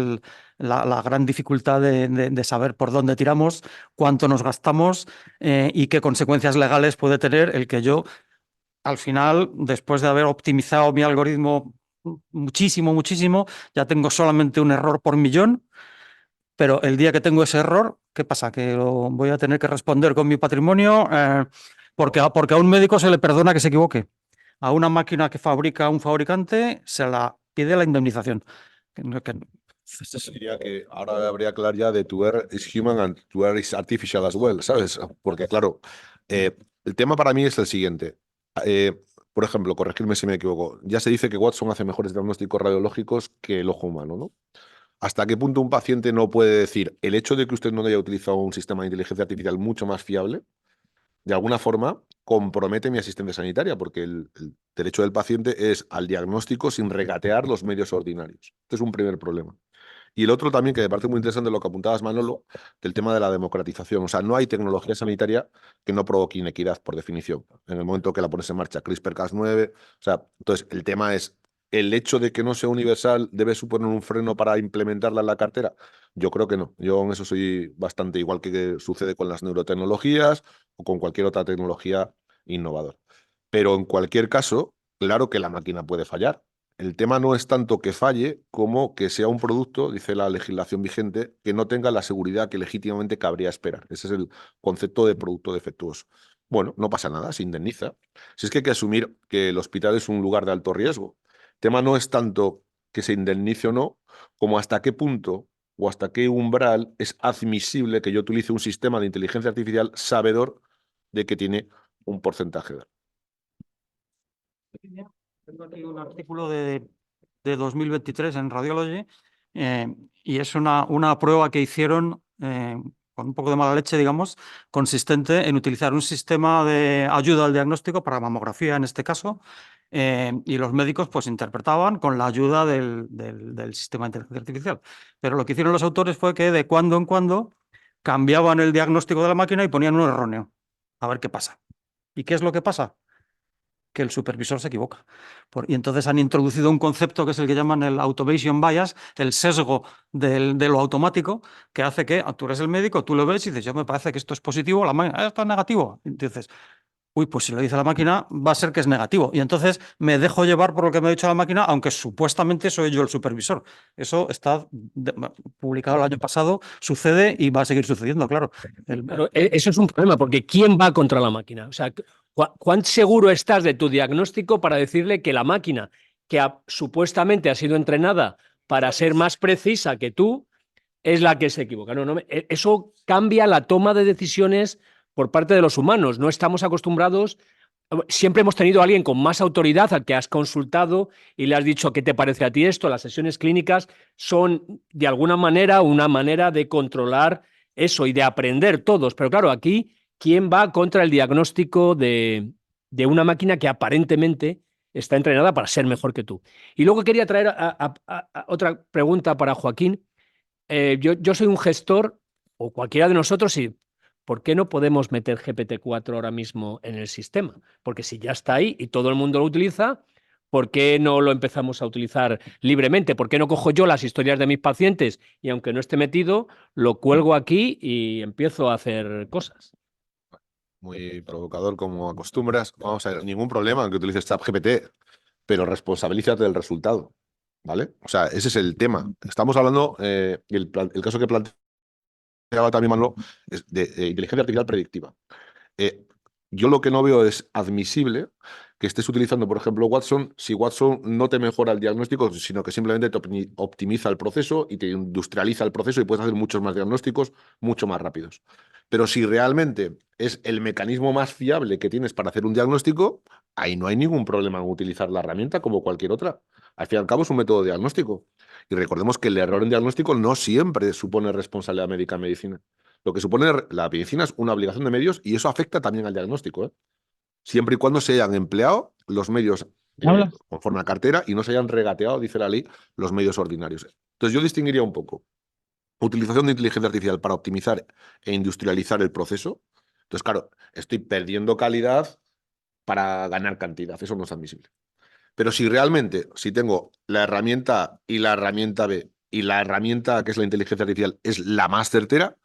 la gran dificultad de saber por dónde tiramos, cuánto nos gastamos y qué consecuencias legales puede tener el que yo, al final, después de haber optimizado mi algoritmo muchísimo, muchísimo, ya tengo solamente un error por millón, pero el día que tengo ese error, ¿qué pasa? Que lo voy a tener que responder con mi patrimonio, porque a un médico se le perdona que se equivoque. A una máquina que fabrica un fabricante se la pide la indemnización. Diría que ahora habría que hablar ya de to err is human and to err is artificial as well, ¿sabes? Porque claro, el tema para mí es el siguiente. Por ejemplo, corregirme si me equivoco, ya se dice que Watson hace mejores diagnósticos radiológicos que el ojo humano, ¿no? ¿Hasta qué punto un paciente no puede decir el hecho de que usted no haya utilizado un sistema de inteligencia artificial mucho más fiable, de alguna forma compromete mi asistencia sanitaria? Porque el derecho del paciente es al diagnóstico sin regatear los medios ordinarios. Este es un primer problema. Y el otro también, que me parece muy interesante lo que apuntabas, Manolo, del tema de la democratización. O sea, no hay tecnología sanitaria que no provoque inequidad, por definición. En el momento que la pones en marcha, CRISPR-Cas9. O sea, entonces, el tema es, ¿el hecho de que no sea universal debe suponer un freno para implementarla en la cartera? Yo creo que no. Yo en eso soy bastante igual que sucede con las neurotecnologías o con cualquier otra tecnología innovadora. Pero en cualquier caso, claro que la máquina puede fallar. El tema no es tanto que falle como que sea un producto, dice la legislación vigente, que no tenga la seguridad que legítimamente cabría esperar. Ese es el concepto de producto defectuoso. Bueno, no pasa nada, se indemniza. Si es que hay que asumir que el hospital es un lugar de alto riesgo. El tema no es tanto que se indemnice o no, como hasta qué punto o hasta qué umbral es admisible que yo utilice un sistema de inteligencia artificial sabedor de que tiene un porcentaje de error. Tengo aquí un artículo de 2023 en Radiology, y es una prueba que hicieron con un poco de mala leche, digamos, consistente en utilizar un sistema de ayuda al diagnóstico para mamografía en este caso, y los médicos pues interpretaban con la ayuda del sistema de inteligencia artificial. Pero lo que hicieron los autores fue que de cuando en cuando cambiaban el diagnóstico de la máquina y ponían uno erróneo. A ver qué pasa. ¿Y qué es lo que pasa? Que el supervisor se equivoca. Y entonces han introducido un concepto que es el que llaman el automation bias, el sesgo de lo automático, que hace que tú eres el médico, tú lo ves y dices, yo me parece que esto es positivo, la máquina, esto es negativo. Y entonces, uy, pues si lo dice la máquina, va a ser que es negativo. Y entonces me dejo llevar por lo que me ha dicho la máquina, aunque supuestamente soy yo el supervisor. Eso está publicado el año pasado, sucede y va a seguir sucediendo, claro. Pero eso es un problema, porque ¿quién va contra la máquina? O sea, ¿cuán seguro estás de tu diagnóstico para decirle que la máquina, que supuestamente ha sido entrenada para ser más precisa que tú, es la que se equivoca? Eso cambia la toma de decisiones por parte de los humanos. No estamos acostumbrados. Siempre hemos tenido a alguien con más autoridad al que has consultado y le has dicho qué te parece a ti esto. Las sesiones clínicas son, de alguna manera, una manera de controlar eso y de aprender todos. Pero claro, aquí, ¿quién va contra el diagnóstico de una máquina que aparentemente está entrenada para ser mejor que tú? Y luego quería traer a otra pregunta para Joaquín. Yo soy un gestor, o cualquiera de nosotros, y ¿por qué no podemos meter GPT-4 ahora mismo en el sistema? Porque si ya está ahí y todo el mundo lo utiliza, ¿por qué no lo empezamos a utilizar libremente? ¿Por qué no cojo yo las historias de mis pacientes y, aunque no esté metido, lo cuelgo aquí y empiezo a hacer cosas? Muy provocador, como acostumbras. Vamos a ver, ningún problema en que utilices ChatGPT, pero responsabilízate del resultado, ¿vale? O sea, ese es el tema. Estamos hablando, el caso que planteaba también Manolo, es de inteligencia artificial predictiva. Yo lo que no veo es admisible que estés utilizando, por ejemplo, Watson, si Watson no te mejora el diagnóstico, sino que simplemente te optimiza el proceso y te industrializa el proceso y puedes hacer muchos más diagnósticos mucho más rápidos. Pero si realmente es el mecanismo más fiable que tienes para hacer un diagnóstico, ahí no hay ningún problema en utilizar la herramienta como cualquier otra. Al fin y al cabo es un método de diagnóstico. Y recordemos que el error en diagnóstico no siempre supone responsabilidad médica en medicina. Lo que supone la medicina es una obligación de medios y eso afecta también al diagnóstico, ¿eh? Siempre y cuando se hayan empleado los medios conforme a cartera y no se hayan regateado, dice la ley, los medios ordinarios. Entonces yo distinguiría un poco utilización de inteligencia artificial para optimizar e industrializar el proceso. Entonces, claro, estoy perdiendo calidad para ganar cantidad. Eso no es admisible. Pero si realmente, si tengo la herramienta A y la herramienta B y la herramienta que es la inteligencia artificial es la más certera,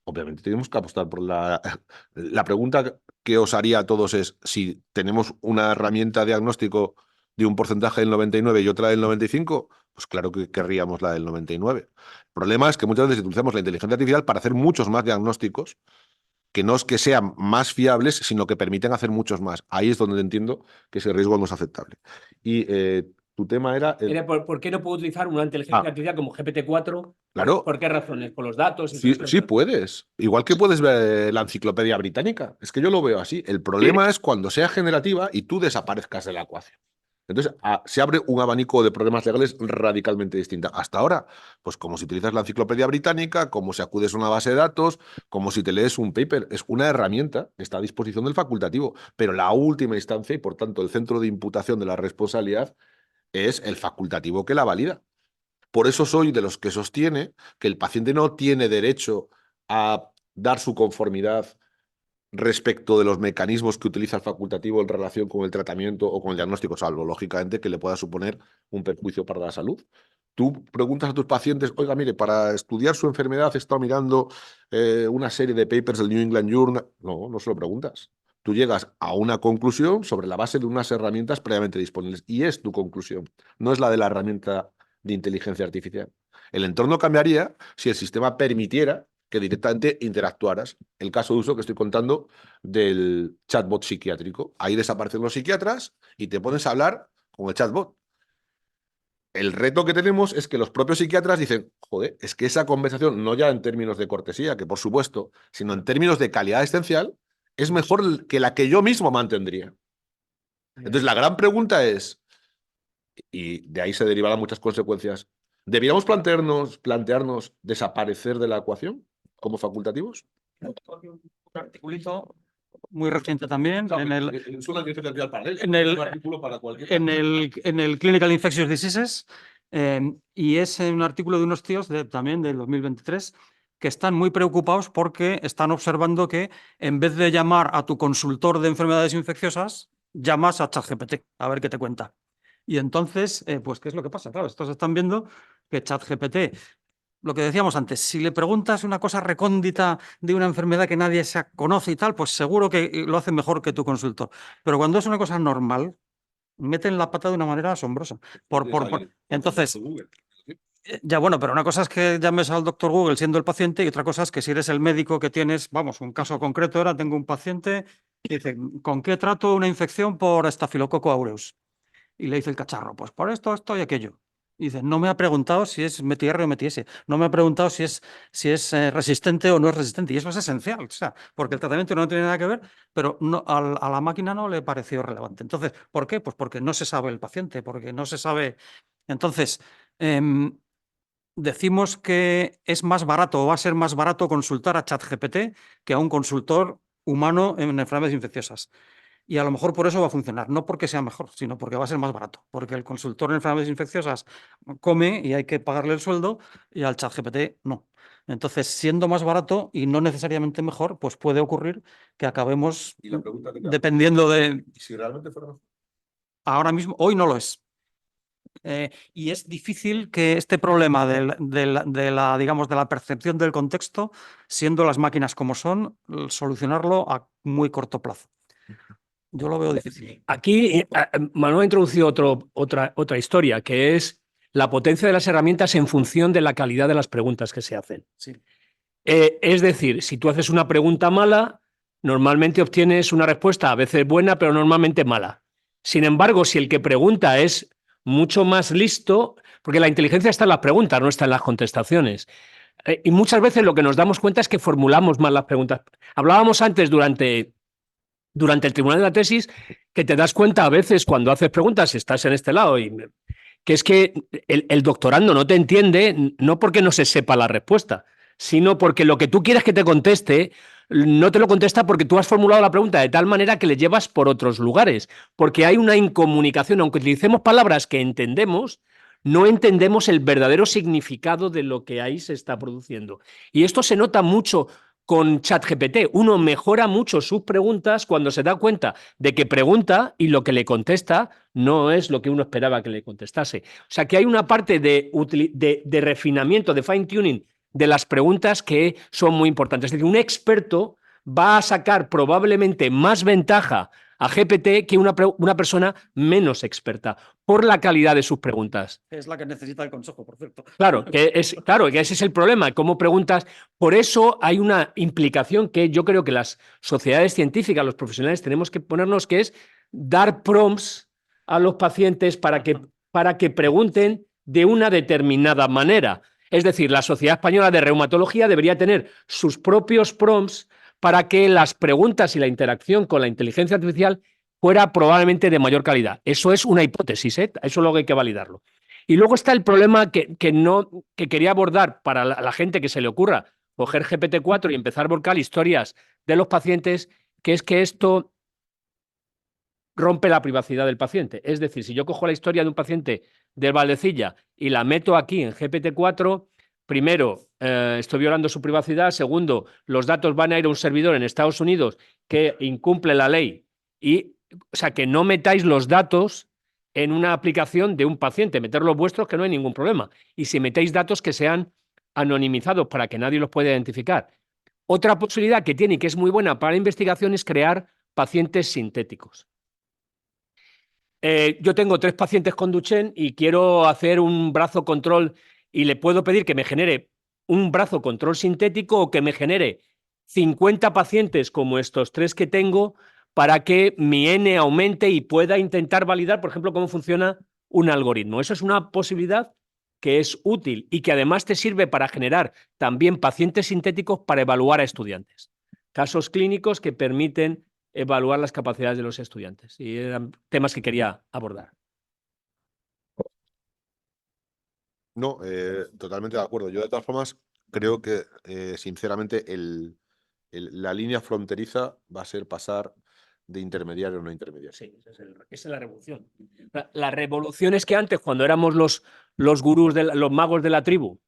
obviamente tenemos que apostar por la... La pregunta que os haría a todos es, si tenemos una herramienta de diagnóstico de un porcentaje del 99 y otra del 95, pues claro que querríamos la del 99. El problema es que muchas veces utilizamos la inteligencia artificial para hacer muchos más diagnósticos, que no es que sean más fiables, sino que permiten hacer muchos más. Ahí es donde entiendo que ese riesgo no es aceptable. Y tu tema era... ¿Por qué no puedo utilizar una inteligencia artificial como GPT-4? Claro. ¿Por qué razones? ¿Por los datos? Sí puedes. Igual que puedes ver la enciclopedia británica. Es que yo lo veo así. El problema es cuando sea generativa y tú desaparezcas de la ecuación. Entonces, se abre un abanico de problemas legales radicalmente distinta. Hasta ahora, pues como si utilizas la enciclopedia británica, como si acudes a una base de datos, como si te lees un paper. Es una herramienta que está a disposición del facultativo, pero la última instancia y, por tanto, el centro de imputación de la responsabilidad es el facultativo que la valida. Por eso soy de los que sostiene que el paciente no tiene derecho a dar su conformidad respecto de los mecanismos que utiliza el facultativo en relación con el tratamiento o con el diagnóstico, salvo, lógicamente, que le pueda suponer un perjuicio para la salud. Tú preguntas a tus pacientes, oiga, mire, para estudiar su enfermedad he estado mirando una serie de papers del New England Journal. No, no se lo preguntas. Tú llegas a una conclusión sobre la base de unas herramientas previamente disponibles y es tu conclusión, no es la de la herramienta de inteligencia artificial. El entorno cambiaría si el sistema permitiera que directamente interactuaras. El caso de uso que estoy contando del chatbot psiquiátrico. Ahí desaparecen los psiquiatras y te pones a hablar con el chatbot. El reto que tenemos es que los propios psiquiatras dicen, joder, es que esa conversación, no ya en términos de cortesía, que por supuesto, sino en términos de calidad esencial, es mejor que la que yo mismo mantendría. Entonces, la gran pregunta es, y de ahí se derivarán muchas consecuencias, ¿deberíamos plantearnos desaparecer de la ecuación como facultativos? Un articulito muy reciente también en el Clinical Infectious Diseases, y es un artículo de unos tíos también del 2023 que están muy preocupados porque están observando que en vez de llamar a tu consultor de enfermedades infecciosas, llamas a ChatGPT a ver qué te cuenta. Y entonces, pues, ¿qué es lo que pasa? Claro, estos están viendo que ChatGPT, lo que decíamos antes, si le preguntas una cosa recóndita de una enfermedad que nadie se conoce y tal, pues seguro que lo hace mejor que tu consultor. Pero cuando es una cosa normal, meten la pata de una manera asombrosa. Entonces, ya bueno, pero una cosa es que llames al doctor Google siendo el paciente y otra cosa es que si eres el médico que tienes, vamos, un caso concreto era, tengo un paciente que dice, ¿con qué trato una infección por Staphylococcus aureus? Y le dice el cacharro, pues por esto, esto y aquello. Y dice, no me ha preguntado si es METI-R o METI-S, no me ha preguntado si es resistente o no es resistente. Y eso es esencial, o sea, porque el tratamiento no tiene nada que ver, pero no, a la máquina no le pareció relevante. Entonces, ¿por qué? Pues porque no se sabe el paciente, porque no se sabe. Entonces, decimos que es más barato o va a ser más barato consultar a ChatGPT que a un consultor humano en enfermedades infecciosas. Y a lo mejor por eso va a funcionar, no porque sea mejor, sino porque va a ser más barato, porque el consultor en enfermedades infecciosas come y hay que pagarle el sueldo y al ChatGPT no. Entonces, siendo más barato y no necesariamente mejor, pues puede ocurrir que acabemos dependiendo de... ¿Y si realmente fuera mejor? Ahora mismo, hoy no lo es. Y es difícil que este problema de la percepción del contexto, siendo las máquinas como son, solucionarlo a muy corto plazo. Yo lo veo difícil. Aquí Manuel ha introducido otra historia, que es la potencia de las herramientas en función de la calidad de las preguntas que se hacen. Sí. Es decir, si tú haces una pregunta mala, normalmente obtienes una respuesta a veces buena, pero normalmente mala. Sin embargo, si el que pregunta es mucho más listo, porque la inteligencia está en las preguntas, no está en las contestaciones. Y muchas veces lo que nos damos cuenta es que formulamos mal las preguntas. Hablábamos antes durante el tribunal de la tesis que te das cuenta a veces cuando haces preguntas, estás en este lado, que es que el doctorando no te entiende, no porque no se sepa la respuesta, sino porque lo que tú quieres que te conteste no te lo contesta porque tú has formulado la pregunta de tal manera que le llevas por otros lugares, porque hay una incomunicación, aunque utilicemos palabras que entendemos, no entendemos el verdadero significado de lo que ahí se está produciendo. Y esto se nota mucho con ChatGPT. Uno mejora mucho sus preguntas cuando se da cuenta de que pregunta y lo que le contesta no es lo que uno esperaba que le contestase. O sea que hay una parte de refinamiento, de fine-tuning de las preguntas que son muy importantes. Es decir, un experto va a sacar probablemente más ventaja a GPT que una persona menos experta por la calidad de sus preguntas. Es la que necesita el consejo, por cierto. Claro, que ese es el problema, cómo preguntas. Por eso hay una implicación que yo creo que las sociedades científicas, los profesionales, tenemos que ponernos, que es dar prompts a los pacientes para que pregunten de una determinada manera. Es decir, la Sociedad Española de Reumatología debería tener sus propios prompts para que las preguntas y la interacción con la inteligencia artificial fuera probablemente de mayor calidad. Eso es una hipótesis, ¿eh? Eso luego hay que validarlo. Y luego está el problema que quería abordar para la gente que se le ocurra coger GPT-4 y empezar a volcar historias de los pacientes, que es que esto rompe la privacidad del paciente. Es decir, si yo cojo la historia de un paciente del Valdecilla y la meto aquí en GPT-4, primero, estoy violando su privacidad. Segundo, los datos van a ir a un servidor en Estados Unidos que incumple la ley. O sea, que no metáis los datos en una aplicación de un paciente, meter los vuestros, que no hay ningún problema. Y si metéis datos que sean anonimizados para que nadie los pueda identificar. Otra posibilidad que tiene y que es muy buena para la investigación es crear pacientes sintéticos. Yo tengo 3 pacientes con Duchenne y quiero hacer un brazo control y le puedo pedir que me genere un brazo control sintético o que me genere 50 pacientes como estos 3 que tengo para que mi N aumente y pueda intentar validar, por ejemplo, cómo funciona un algoritmo. Eso es una posibilidad que es útil y que además te sirve para generar también pacientes sintéticos para evaluar a estudiantes. Casos clínicos que permiten evaluar las capacidades de los estudiantes. Y eran temas que quería abordar. No, totalmente de acuerdo. Yo, de todas formas, creo que, sinceramente, la línea fronteriza va a ser pasar de intermediario a no intermediario. Sí, esa es la revolución. La revolución es que antes, cuando éramos los gurús, los magos de la tribu,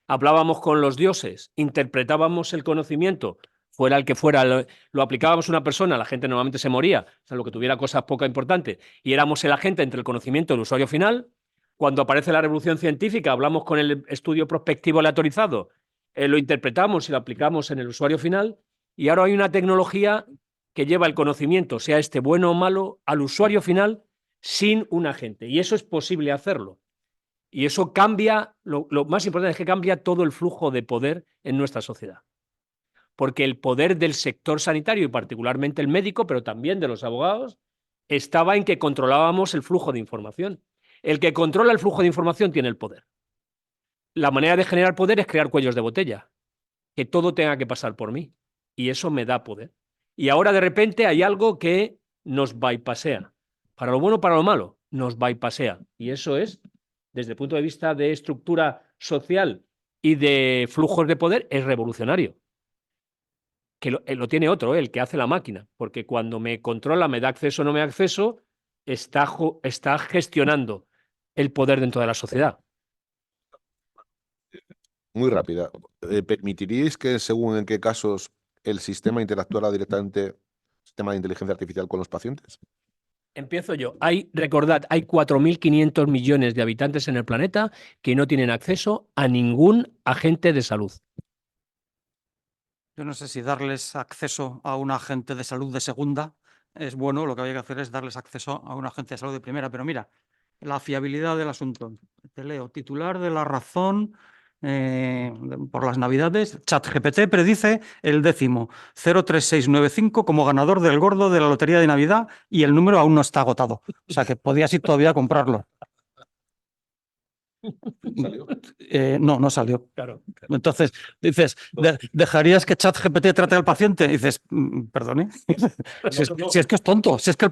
hablábamos con los dioses, interpretábamos el conocimiento, fuera el que fuera, lo aplicábamos a una persona, la gente normalmente se moría, salvo que tuviera cosas poco importantes, y éramos el agente entre el conocimiento y el usuario final. Cuando aparece la revolución científica, hablamos con el estudio prospectivo aleatorizado, lo interpretamos y lo aplicamos en el usuario final, y ahora hay una tecnología que lleva el conocimiento, sea este bueno o malo, al usuario final sin un agente, y eso es posible hacerlo. Y eso cambia, lo más importante es que cambia todo el flujo de poder en nuestra sociedad. Porque el poder del sector sanitario, y particularmente el médico, pero también de los abogados, estaba en que controlábamos el flujo de información. El que controla el flujo de información tiene el poder. La manera de generar poder es crear cuellos de botella, que todo tenga que pasar por mí. Y eso me da poder. Y ahora de repente hay algo que nos bypassea. Para lo bueno o para lo malo, nos bypassea. Y eso es, desde el punto de vista de estructura social y de flujos de poder, es revolucionario. Que lo tiene otro, el que hace la máquina, porque cuando me controla, me da acceso o no me da acceso, está gestionando el poder dentro de la sociedad. Muy rápida. ¿Permitiríais que, según en qué casos, el sistema interactuara directamente, sistema de inteligencia artificial, con los pacientes? Empiezo yo. Recordad, hay 4.500 millones de habitantes en el planeta que no tienen acceso a ningún agente de salud. Yo no sé si darles acceso a un agente de salud de segunda es bueno, lo que había que hacer es darles acceso a un agente de salud de primera, pero mira, la fiabilidad del asunto. Te leo, titular de La Razón por las Navidades, ChatGPT predice el 10º 03695 como ganador del gordo de la Lotería de Navidad y el número aún no está agotado. O sea que podías ir todavía a comprarlo. ¿Salió? No salió. Claro. Entonces, dices, ¿dejarías que ChatGPT trate al paciente? Y dices, perdone, si es que es tonto, si es que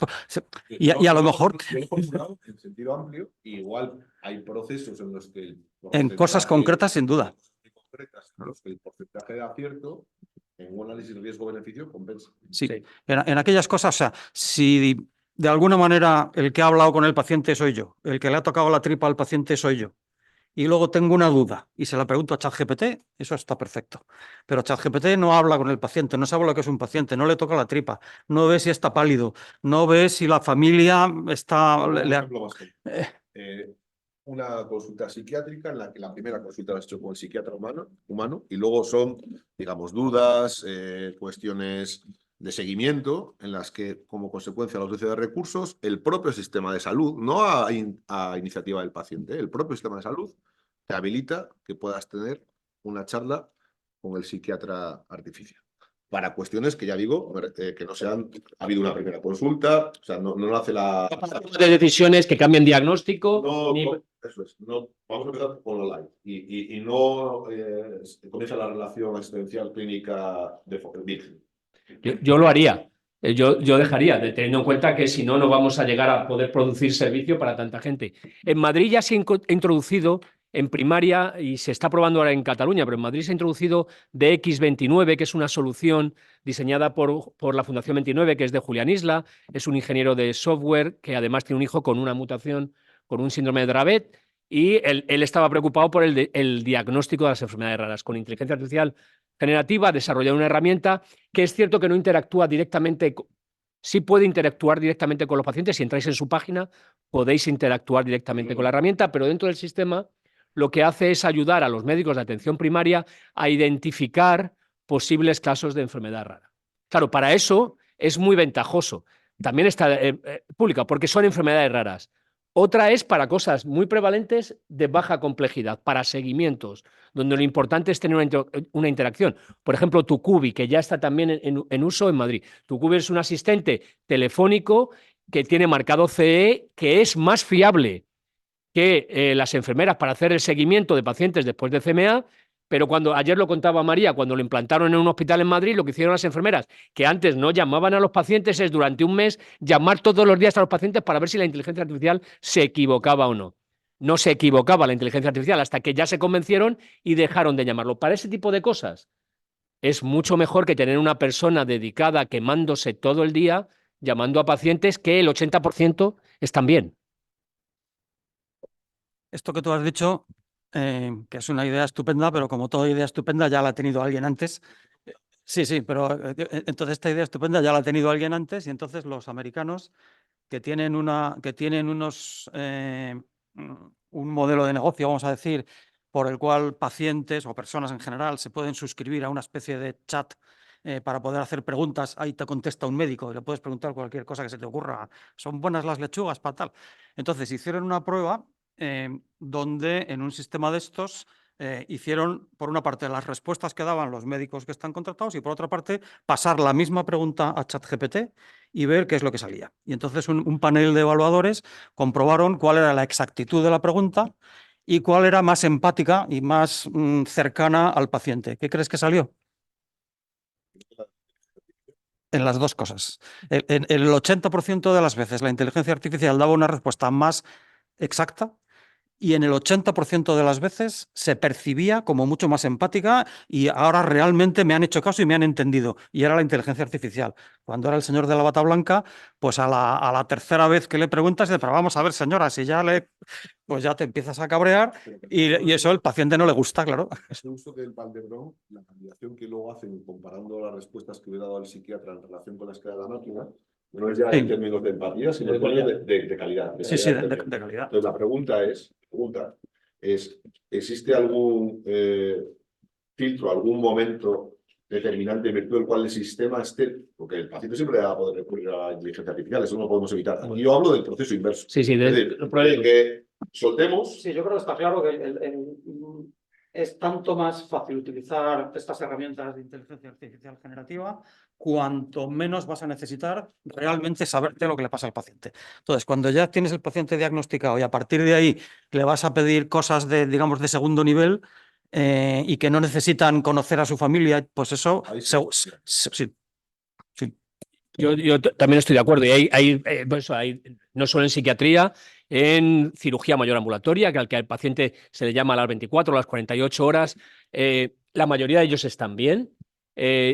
y a lo mejor... Yo lo he formulado en sentido amplio, igual hay procesos en los que... En cosas concretas, sin duda. Concretas en los que el porcentaje de acierto en un análisis riesgo-beneficio compensa. Sí, en aquellas cosas, o sea, si de alguna manera el que ha hablado con el paciente soy yo, el que le ha tocado la tripa al paciente soy yo, y luego tengo una duda y se la pregunto a ChatGPT, eso está perfecto. Pero ChatGPT no habla con el paciente, no sabe lo que es un paciente, no le toca la tripa, no ve si está pálido, no ve si la familia está... Una consulta psiquiátrica en la que la primera consulta la has hecho con el psiquiatra humano y luego son, digamos, dudas, cuestiones de seguimiento en las que, como consecuencia de la ausencia de recursos, el propio sistema de salud, no a iniciativa del paciente, el propio sistema de salud te habilita que puedas tener una charla con el psiquiatra artificial. Para cuestiones que ya digo, que no sean, ha habido una primera consulta, o sea, no lo hace la... De decisiones que cambian diagnóstico. Eso es, vamos a empezar con lo live y no comienza la relación asistencial clínica de virgen. Yo lo haría. Yo dejaría, teniendo en cuenta que si no, no vamos a llegar a poder producir servicio para tanta gente. En Madrid ya se ha introducido en primaria, y se está probando ahora en Cataluña, pero en Madrid se ha introducido DX29, que es una solución diseñada por la Fundación 29, que es de Julián Isla, es un ingeniero de software que además tiene un hijo con una mutación, con un síndrome de Dravet, y él estaba preocupado por el diagnóstico de las enfermedades raras. Con inteligencia artificial generativa, desarrollar una herramienta que es cierto que no interactúa directamente, sí puede interactuar directamente con los pacientes. Si entráis en su página, podéis interactuar directamente con la herramienta, pero dentro del sistema lo que hace es ayudar a los médicos de atención primaria a identificar posibles casos de enfermedad rara. Claro, para eso es muy ventajoso. También está pública, porque son enfermedades raras. Otra es para cosas muy prevalentes de baja complejidad, para seguimientos, donde lo importante es tener una interacción. Por ejemplo, Tucubi, que ya está también en uso en Madrid. Tucubi es un asistente telefónico que tiene marcado CE, que es más fiable que las enfermeras para hacer el seguimiento de pacientes después de CMA, pero ayer lo contaba María, cuando lo implantaron en un hospital en Madrid, lo que hicieron las enfermeras, que antes no llamaban a los pacientes, es durante un mes llamar todos los días a los pacientes para ver si la inteligencia artificial se equivocaba o no. No se equivocaba la inteligencia artificial hasta que ya se convencieron y dejaron de llamarlo. Para ese tipo de cosas es mucho mejor que tener una persona dedicada quemándose todo el día llamando a pacientes que el 80% están bien. Esto que tú has dicho, que es una idea estupenda, pero como toda idea estupenda ya la ha tenido alguien antes. Sí, pero entonces esta idea estupenda ya la ha tenido alguien antes, y entonces los americanos que tienen un modelo de negocio, vamos a decir, por el cual pacientes o personas en general se pueden suscribir a una especie de chat para poder hacer preguntas. Ahí te contesta un médico y le puedes preguntar cualquier cosa que se te ocurra. ¿Son buenas las lechugas para tal? Entonces hicieron una prueba donde en un sistema de estos hicieron, por una parte, las respuestas que daban los médicos que están contratados, y por otra parte, pasar la misma pregunta a ChatGPT y ver qué es lo que salía. Y entonces un panel de evaluadores comprobaron cuál era la exactitud de la pregunta y cuál era más empática y más cercana al paciente. ¿Qué crees que salió? En las dos cosas. En el 80% de las veces la inteligencia artificial daba una respuesta más exacta, y en el 80% de las veces se percibía como mucho más empática, y ahora realmente me han hecho caso y me han entendido. Y era la inteligencia artificial. Cuando era el señor de la bata blanca, pues a la tercera vez que le preguntas, pero vamos a ver, señora, si ya pues ya te empiezas a cabrear, y eso al paciente no le gusta, claro. Ese uso del Valdebrón, la candidación que luego hacen comparando las respuestas que le he dado al psiquiatra en relación con la escala de la máquina, no es ya en términos de empatía, sino en términos de calidad. Sí, de calidad. Entonces la pregunta es ¿existe algún filtro, algún momento determinante en virtud del cual el sistema esté? Porque el paciente siempre va a poder recurrir a la inteligencia artificial, eso no lo podemos evitar. Aquí yo hablo del proceso inverso. Sí, es decir, de que soltemos... Sí, yo creo que está claro que es tanto más fácil utilizar estas herramientas de inteligencia artificial generativa cuanto menos vas a necesitar realmente saberte lo que le pasa al paciente. Entonces, cuando ya tienes el paciente diagnosticado y a partir de ahí le vas a pedir cosas digamos, de segundo nivel y que no necesitan conocer a su familia, pues eso... Sí. Yo también estoy de acuerdo. Y hay, no solo en psiquiatría, en cirugía mayor ambulatoria, que al paciente se le llama a las 24 o las 48 horas. La mayoría de ellos están bien.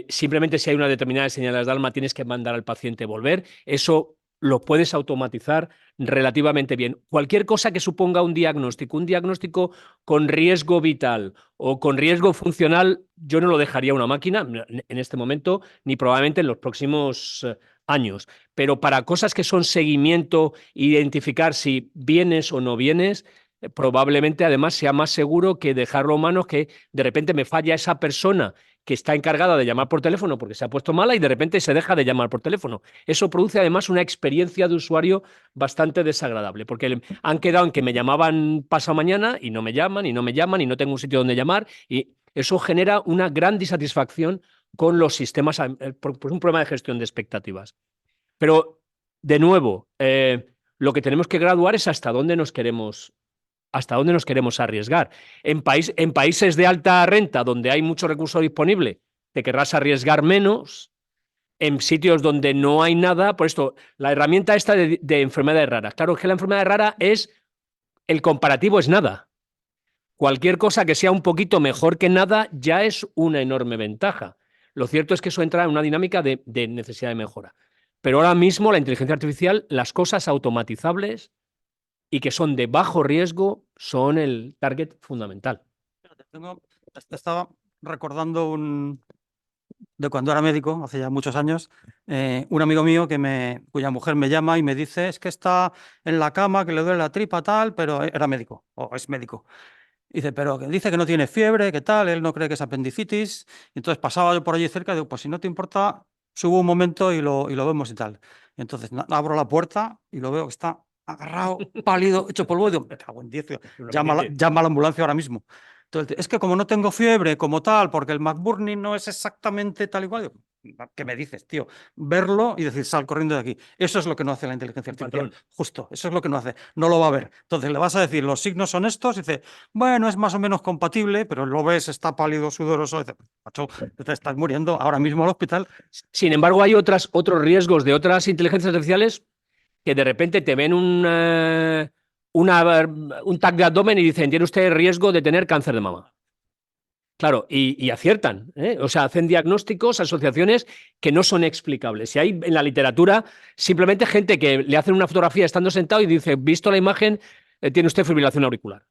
Simplemente si hay una determinada señales de alarma tienes que mandar al paciente volver. Eso lo puedes automatizar relativamente bien. Cualquier cosa que suponga un diagnóstico con riesgo vital o con riesgo funcional, yo no lo dejaría a una máquina en este momento, ni probablemente en los próximos años. Pero para cosas que son seguimiento, identificar si vienes o no vienes, probablemente además sea más seguro que dejarlo a humanos, que de repente me falla esa persona que está encargada de llamar por teléfono porque se ha puesto mala y de repente se deja de llamar por teléfono. Eso produce además una experiencia de usuario bastante desagradable, porque han quedado en que me llamaban pasado mañana y no me llaman, y no me llaman, y no tengo un sitio donde llamar, y eso genera una gran disatisfacción con los sistemas, pues un problema de gestión de expectativas. Pero, de nuevo, lo que tenemos que graduar es hasta dónde nos queremos arriesgar. En países de alta renta, donde hay mucho recurso disponible, te querrás arriesgar menos. En sitios donde no hay nada, por esto, la herramienta esta de enfermedades raras. Claro que la enfermedad rara el comparativo es nada. Cualquier cosa que sea un poquito mejor que nada ya es una enorme ventaja. Lo cierto es que eso entra en una dinámica de necesidad de mejora. Pero ahora mismo la inteligencia artificial, las cosas automatizables y que son de bajo riesgo son el target fundamental. Estaba recordando de cuando era médico, hace ya muchos años, un amigo mío cuya mujer me llama y me dice, es que está en la cama, que le duele la tripa, tal, pero era médico, o es médico. Dice, pero que dice que no tiene fiebre, que tal, él no cree que es apendicitis. Y entonces pasaba yo por allí cerca y digo, pues si no te importa, subo un momento y lo vemos y tal. Y entonces abro la puerta y lo veo que está agarrado, pálido, hecho polvo. Y digo, me cago en 10, tío, llama a la ambulancia ahora mismo. Entonces, es que como no tengo fiebre como tal, porque el McBurney no es exactamente tal y cual, digo, ¿qué me dices, tío? Verlo y decir, sal corriendo de aquí. Eso es lo que no hace la inteligencia artificial. Justo, eso es lo que no hace. No lo va a ver. Entonces le vas a decir, los signos son estos, y dice, bueno, es más o menos compatible, pero lo ves, está pálido, sudoroso. Dice, macho, te estás muriendo ahora mismo al hospital. Sin embargo, hay otros riesgos de otras inteligencias artificiales que de repente te ven un tag de abdomen y dicen, tiene usted riesgo de tener cáncer de mama. Claro, y aciertan, ¿eh? O sea, hacen diagnósticos, asociaciones que no son explicables. Y hay en la literatura simplemente gente que le hacen una fotografía estando sentado y dice, visto la imagen, tiene usted fibrilación auricular.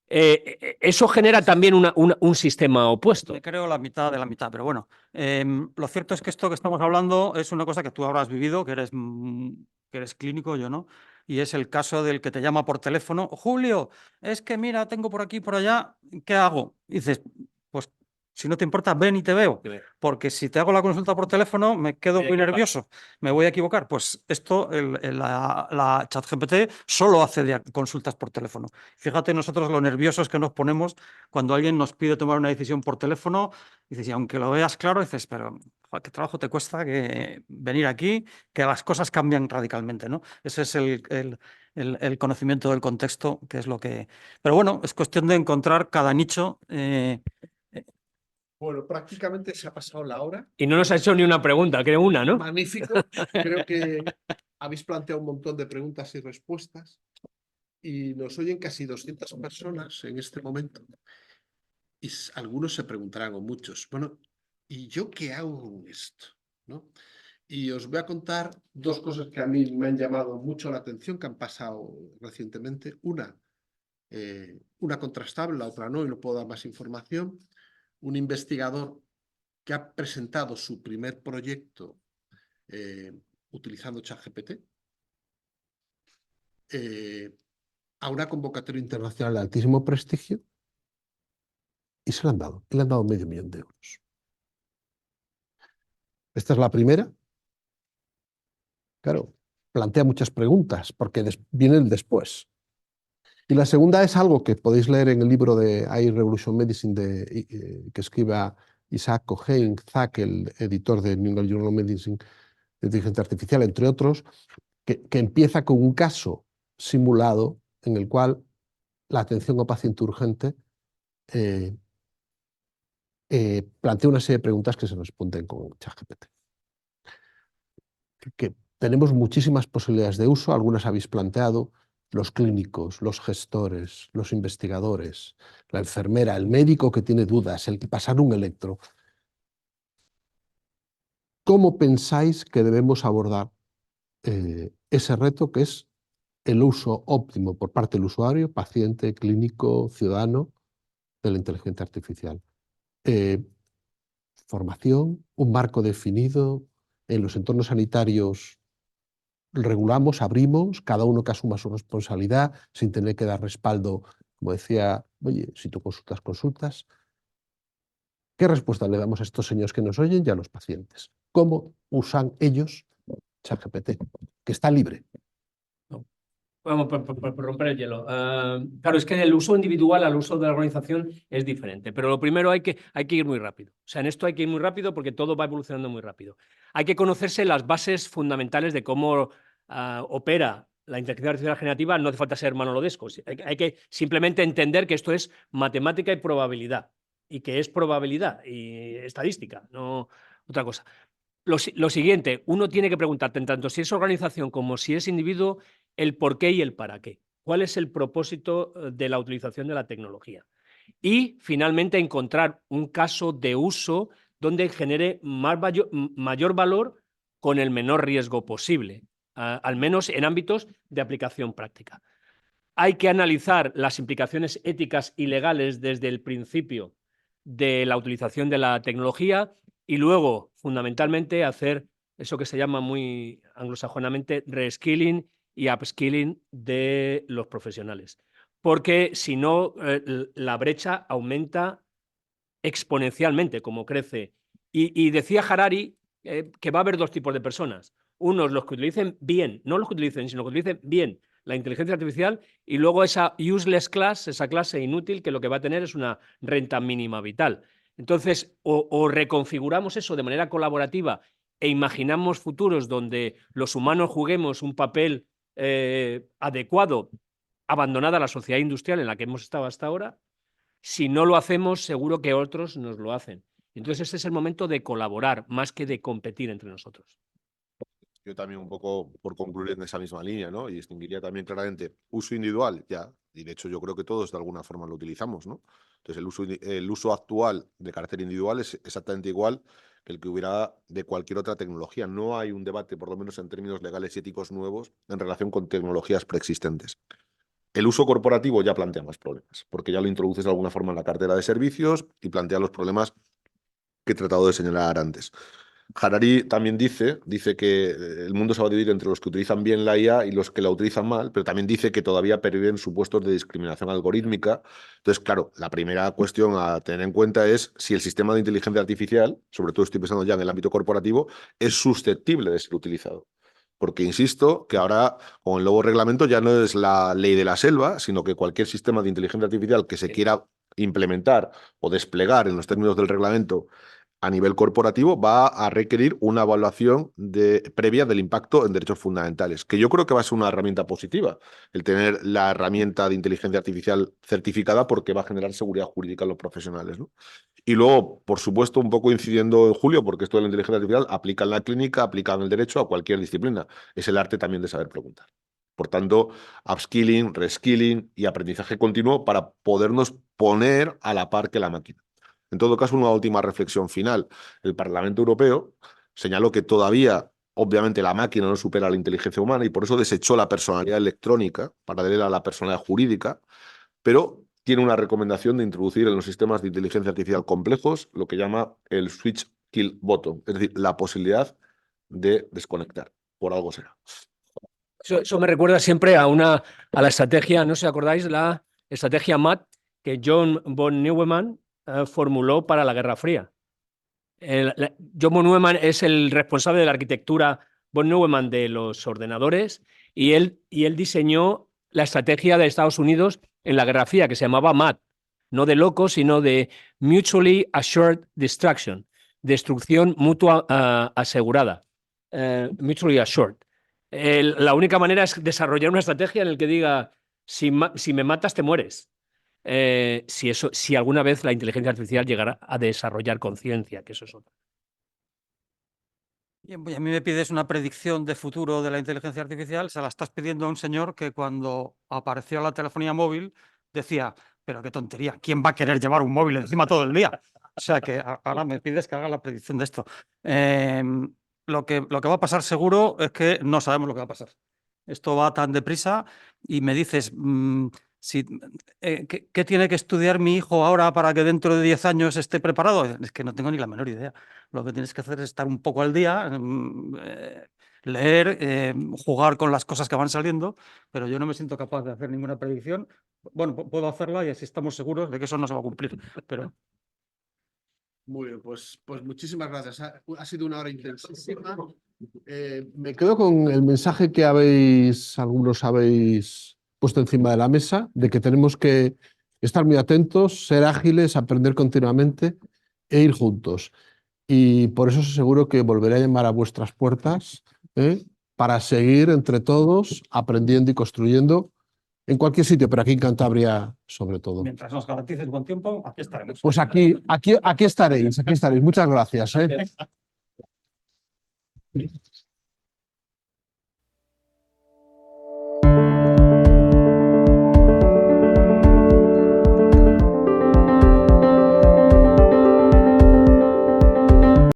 Eso genera también un sistema opuesto. Me creo la mitad de la mitad, pero bueno, lo cierto es que esto que estamos hablando es una cosa que tú habrás vivido, que eres clínico, yo no, y es el caso del que te llama por teléfono, Julio, es que mira, tengo por aquí, por allá, ¿qué hago? Y dices, pues si no te importa, ven y te veo, porque si te hago la consulta por teléfono me quedo muy nervioso, me voy a equivocar. Pues esto, la ChatGPT solo hace consultas por teléfono. Fíjate nosotros lo nerviosos que nos ponemos cuando alguien nos pide tomar una decisión por teléfono. Dices, y aunque lo veas claro, dices, pero joder, ¿qué trabajo te cuesta venir aquí? Que las cosas cambian radicalmente, ¿no? Ese es el conocimiento del contexto, que es lo que... Pero bueno, es cuestión de encontrar cada nicho... Bueno, prácticamente se ha pasado la hora. Y no nos ha hecho ni una pregunta, creo una, ¿no? Magnífico. Creo que habéis planteado un montón de preguntas y respuestas y nos oyen casi 200 personas en este momento. Y algunos se preguntarán, o muchos, bueno, ¿y yo qué hago con esto? ¿No? Y os voy a contar dos cosas que a mí me han llamado mucho la atención, que han pasado recientemente. Una contrastable, la otra no, y no puedo dar más información. Un investigador que ha presentado su primer proyecto utilizando ChatGPT a una convocatoria internacional de altísimo prestigio y se lo han dado. Y le han dado $500,000 de euros. Esta es la primera. Claro, plantea muchas preguntas porque viene el después. Y la segunda es algo que podéis leer en el libro de AI Revolution Medicine que escriba Isaac Cohen, Zach, el editor de New England Journal of Medicine de inteligencia artificial, entre otros, que empieza con un caso simulado en el cual la atención a paciente urgente plantea una serie de preguntas que se responden con ChatGPT. Que tenemos muchísimas posibilidades de uso, algunas habéis planteado, los clínicos, los gestores, los investigadores, la enfermera, el médico que tiene dudas, el que pasar un electro. ¿Cómo pensáis que debemos abordar ese reto que es el uso óptimo por parte del usuario, paciente, clínico, ciudadano, de la inteligencia artificial? Formación, un marco definido, en los entornos sanitarios regulamos, abrimos, cada uno que asuma su responsabilidad, sin tener que dar respaldo, como decía, oye, si tú consultas, ¿Qué respuesta le damos a estos señores que nos oyen y a los pacientes? ¿Cómo usan ellos ChatGPT, que está libre? Vamos, por romper el hielo. Claro, es que el uso individual al uso de la organización es diferente, pero lo primero hay que ir muy rápido. O sea, en esto hay que ir muy rápido porque todo va evolucionando muy rápido. Hay que conocerse las bases fundamentales de cómo opera la inteligencia artificial generativa. No hace falta ser manolodesco. Hay que simplemente entender que esto es matemática y probabilidad, y que es probabilidad y estadística, no otra cosa. Lo siguiente, uno tiene que preguntarte, en tanto si es organización como si es individuo, el por qué y el para qué. ¿Cuál es el propósito de la utilización de la tecnología? Y, finalmente, encontrar un caso de uso donde genere mayor valor con el menor riesgo posible, al menos en ámbitos de aplicación práctica. Hay que analizar las implicaciones éticas y legales desde el principio de la utilización de la tecnología y luego, fundamentalmente, hacer eso que se llama muy anglosajonamente reskilling y upskilling de los profesionales. Porque si no, la brecha aumenta exponencialmente como crece. Y decía Harari que va a haber dos tipos de personas. Unos, los que utilicen bien, no los que utilicen, sino los que utilicen bien la inteligencia artificial, y luego esa useless class, esa clase inútil, que lo que va a tener es una renta mínima vital. Entonces, o reconfiguramos eso de manera colaborativa e imaginamos futuros donde los humanos juguemos un papel adecuado, abandonada la sociedad industrial en la que hemos estado hasta ahora. Si no lo hacemos, seguro que otros nos lo hacen. Entonces, este es el momento de colaborar, más que de competir entre nosotros. Yo también un poco por concluir en esa misma línea, ¿no? Y distinguiría también claramente uso individual, ya, y de hecho yo creo que todos de alguna forma lo utilizamos, ¿no? Entonces el uso actual de carácter individual es exactamente igual que el que hubiera de cualquier otra tecnología. No hay un debate, por lo menos en términos legales y éticos nuevos, en relación con tecnologías preexistentes. El uso corporativo ya plantea más problemas, porque ya lo introduces de alguna forma en la cartera de servicios y plantea los problemas que he tratado de señalar antes. Harari también dice que el mundo se va a dividir entre los que utilizan bien la IA y los que la utilizan mal, pero también dice que todavía perviven supuestos de discriminación algorítmica. Entonces, claro, la primera cuestión a tener en cuenta es si el sistema de inteligencia artificial, sobre todo estoy pensando ya en el ámbito corporativo, es susceptible de ser utilizado. Porque insisto que ahora, con el nuevo reglamento, ya no es la ley de la selva, sino que cualquier sistema de inteligencia artificial que se quiera implementar o desplegar en los términos del reglamento a nivel corporativo va a requerir una evaluación previa del impacto en derechos fundamentales, que yo creo que va a ser una herramienta positiva, el tener la herramienta de inteligencia artificial certificada, porque va a generar seguridad jurídica en los profesionales, ¿no? Y luego, por supuesto, un poco incidiendo en Julio, porque esto de la inteligencia artificial aplica en la clínica, aplica en el derecho, a cualquier disciplina. Es el arte también de saber preguntar. Por tanto, upskilling, reskilling y aprendizaje continuo para podernos poner a la par que la máquina. En todo caso, una última reflexión final. El Parlamento Europeo señaló que todavía, obviamente, la máquina no supera a la inteligencia humana y por eso desechó la personalidad electrónica paralela a la personalidad jurídica, pero tiene una recomendación de introducir en los sistemas de inteligencia artificial complejos lo que llama el switch kill button, es decir, la posibilidad de desconectar. Por algo será. Eso me recuerda siempre a la estrategia, no sé si acordáis, la estrategia MAT que John von Neumann formuló para la Guerra Fría. John von Neumann es el responsable de la arquitectura von Neumann de los ordenadores y él diseñó la estrategia de Estados Unidos en la Guerra Fría, que se llamaba MAT, no de locos, sino de Mutually Assured Destruction, destrucción mutua asegurada, mutually assured. La única manera es desarrollar una estrategia en la que diga, si me matas, te mueres. Si alguna vez la inteligencia artificial llegara a desarrollar conciencia, que eso es otra. Y a mí me pides una predicción de futuro de la inteligencia artificial, se la estás pidiendo a un señor que cuando apareció la telefonía móvil decía, pero qué tontería, ¿quién va a querer llevar un móvil encima todo el día? O sea que ahora me pides que haga la predicción de esto. Lo que va a pasar seguro es que no sabemos lo que va a pasar. Esto va tan deprisa y me dices, ¿qué tiene que estudiar mi hijo ahora para que dentro de 10 años esté preparado? Es que no tengo ni la menor idea. Lo que tienes que hacer es estar un poco al día, leer, jugar con las cosas que van saliendo, pero yo no me siento capaz de hacer ninguna predicción. Bueno, puedo hacerla y así estamos seguros de que eso no se va a cumplir. Pero Muy bien, pues muchísimas gracias. Ha sido una hora intensísima. Me quedo con el mensaje que algunos habéis puesto encima de la mesa, de que tenemos que estar muy atentos, ser ágiles, aprender continuamente e ir juntos. Y por eso seguro que volveré a llamar a vuestras puertas, para seguir entre todos aprendiendo y construyendo en cualquier sitio, pero aquí en Cantabria sobre todo. Mientras nos garantices buen tiempo, aquí estaremos. Pues aquí estaréis, aquí estaréis. Muchas gracias.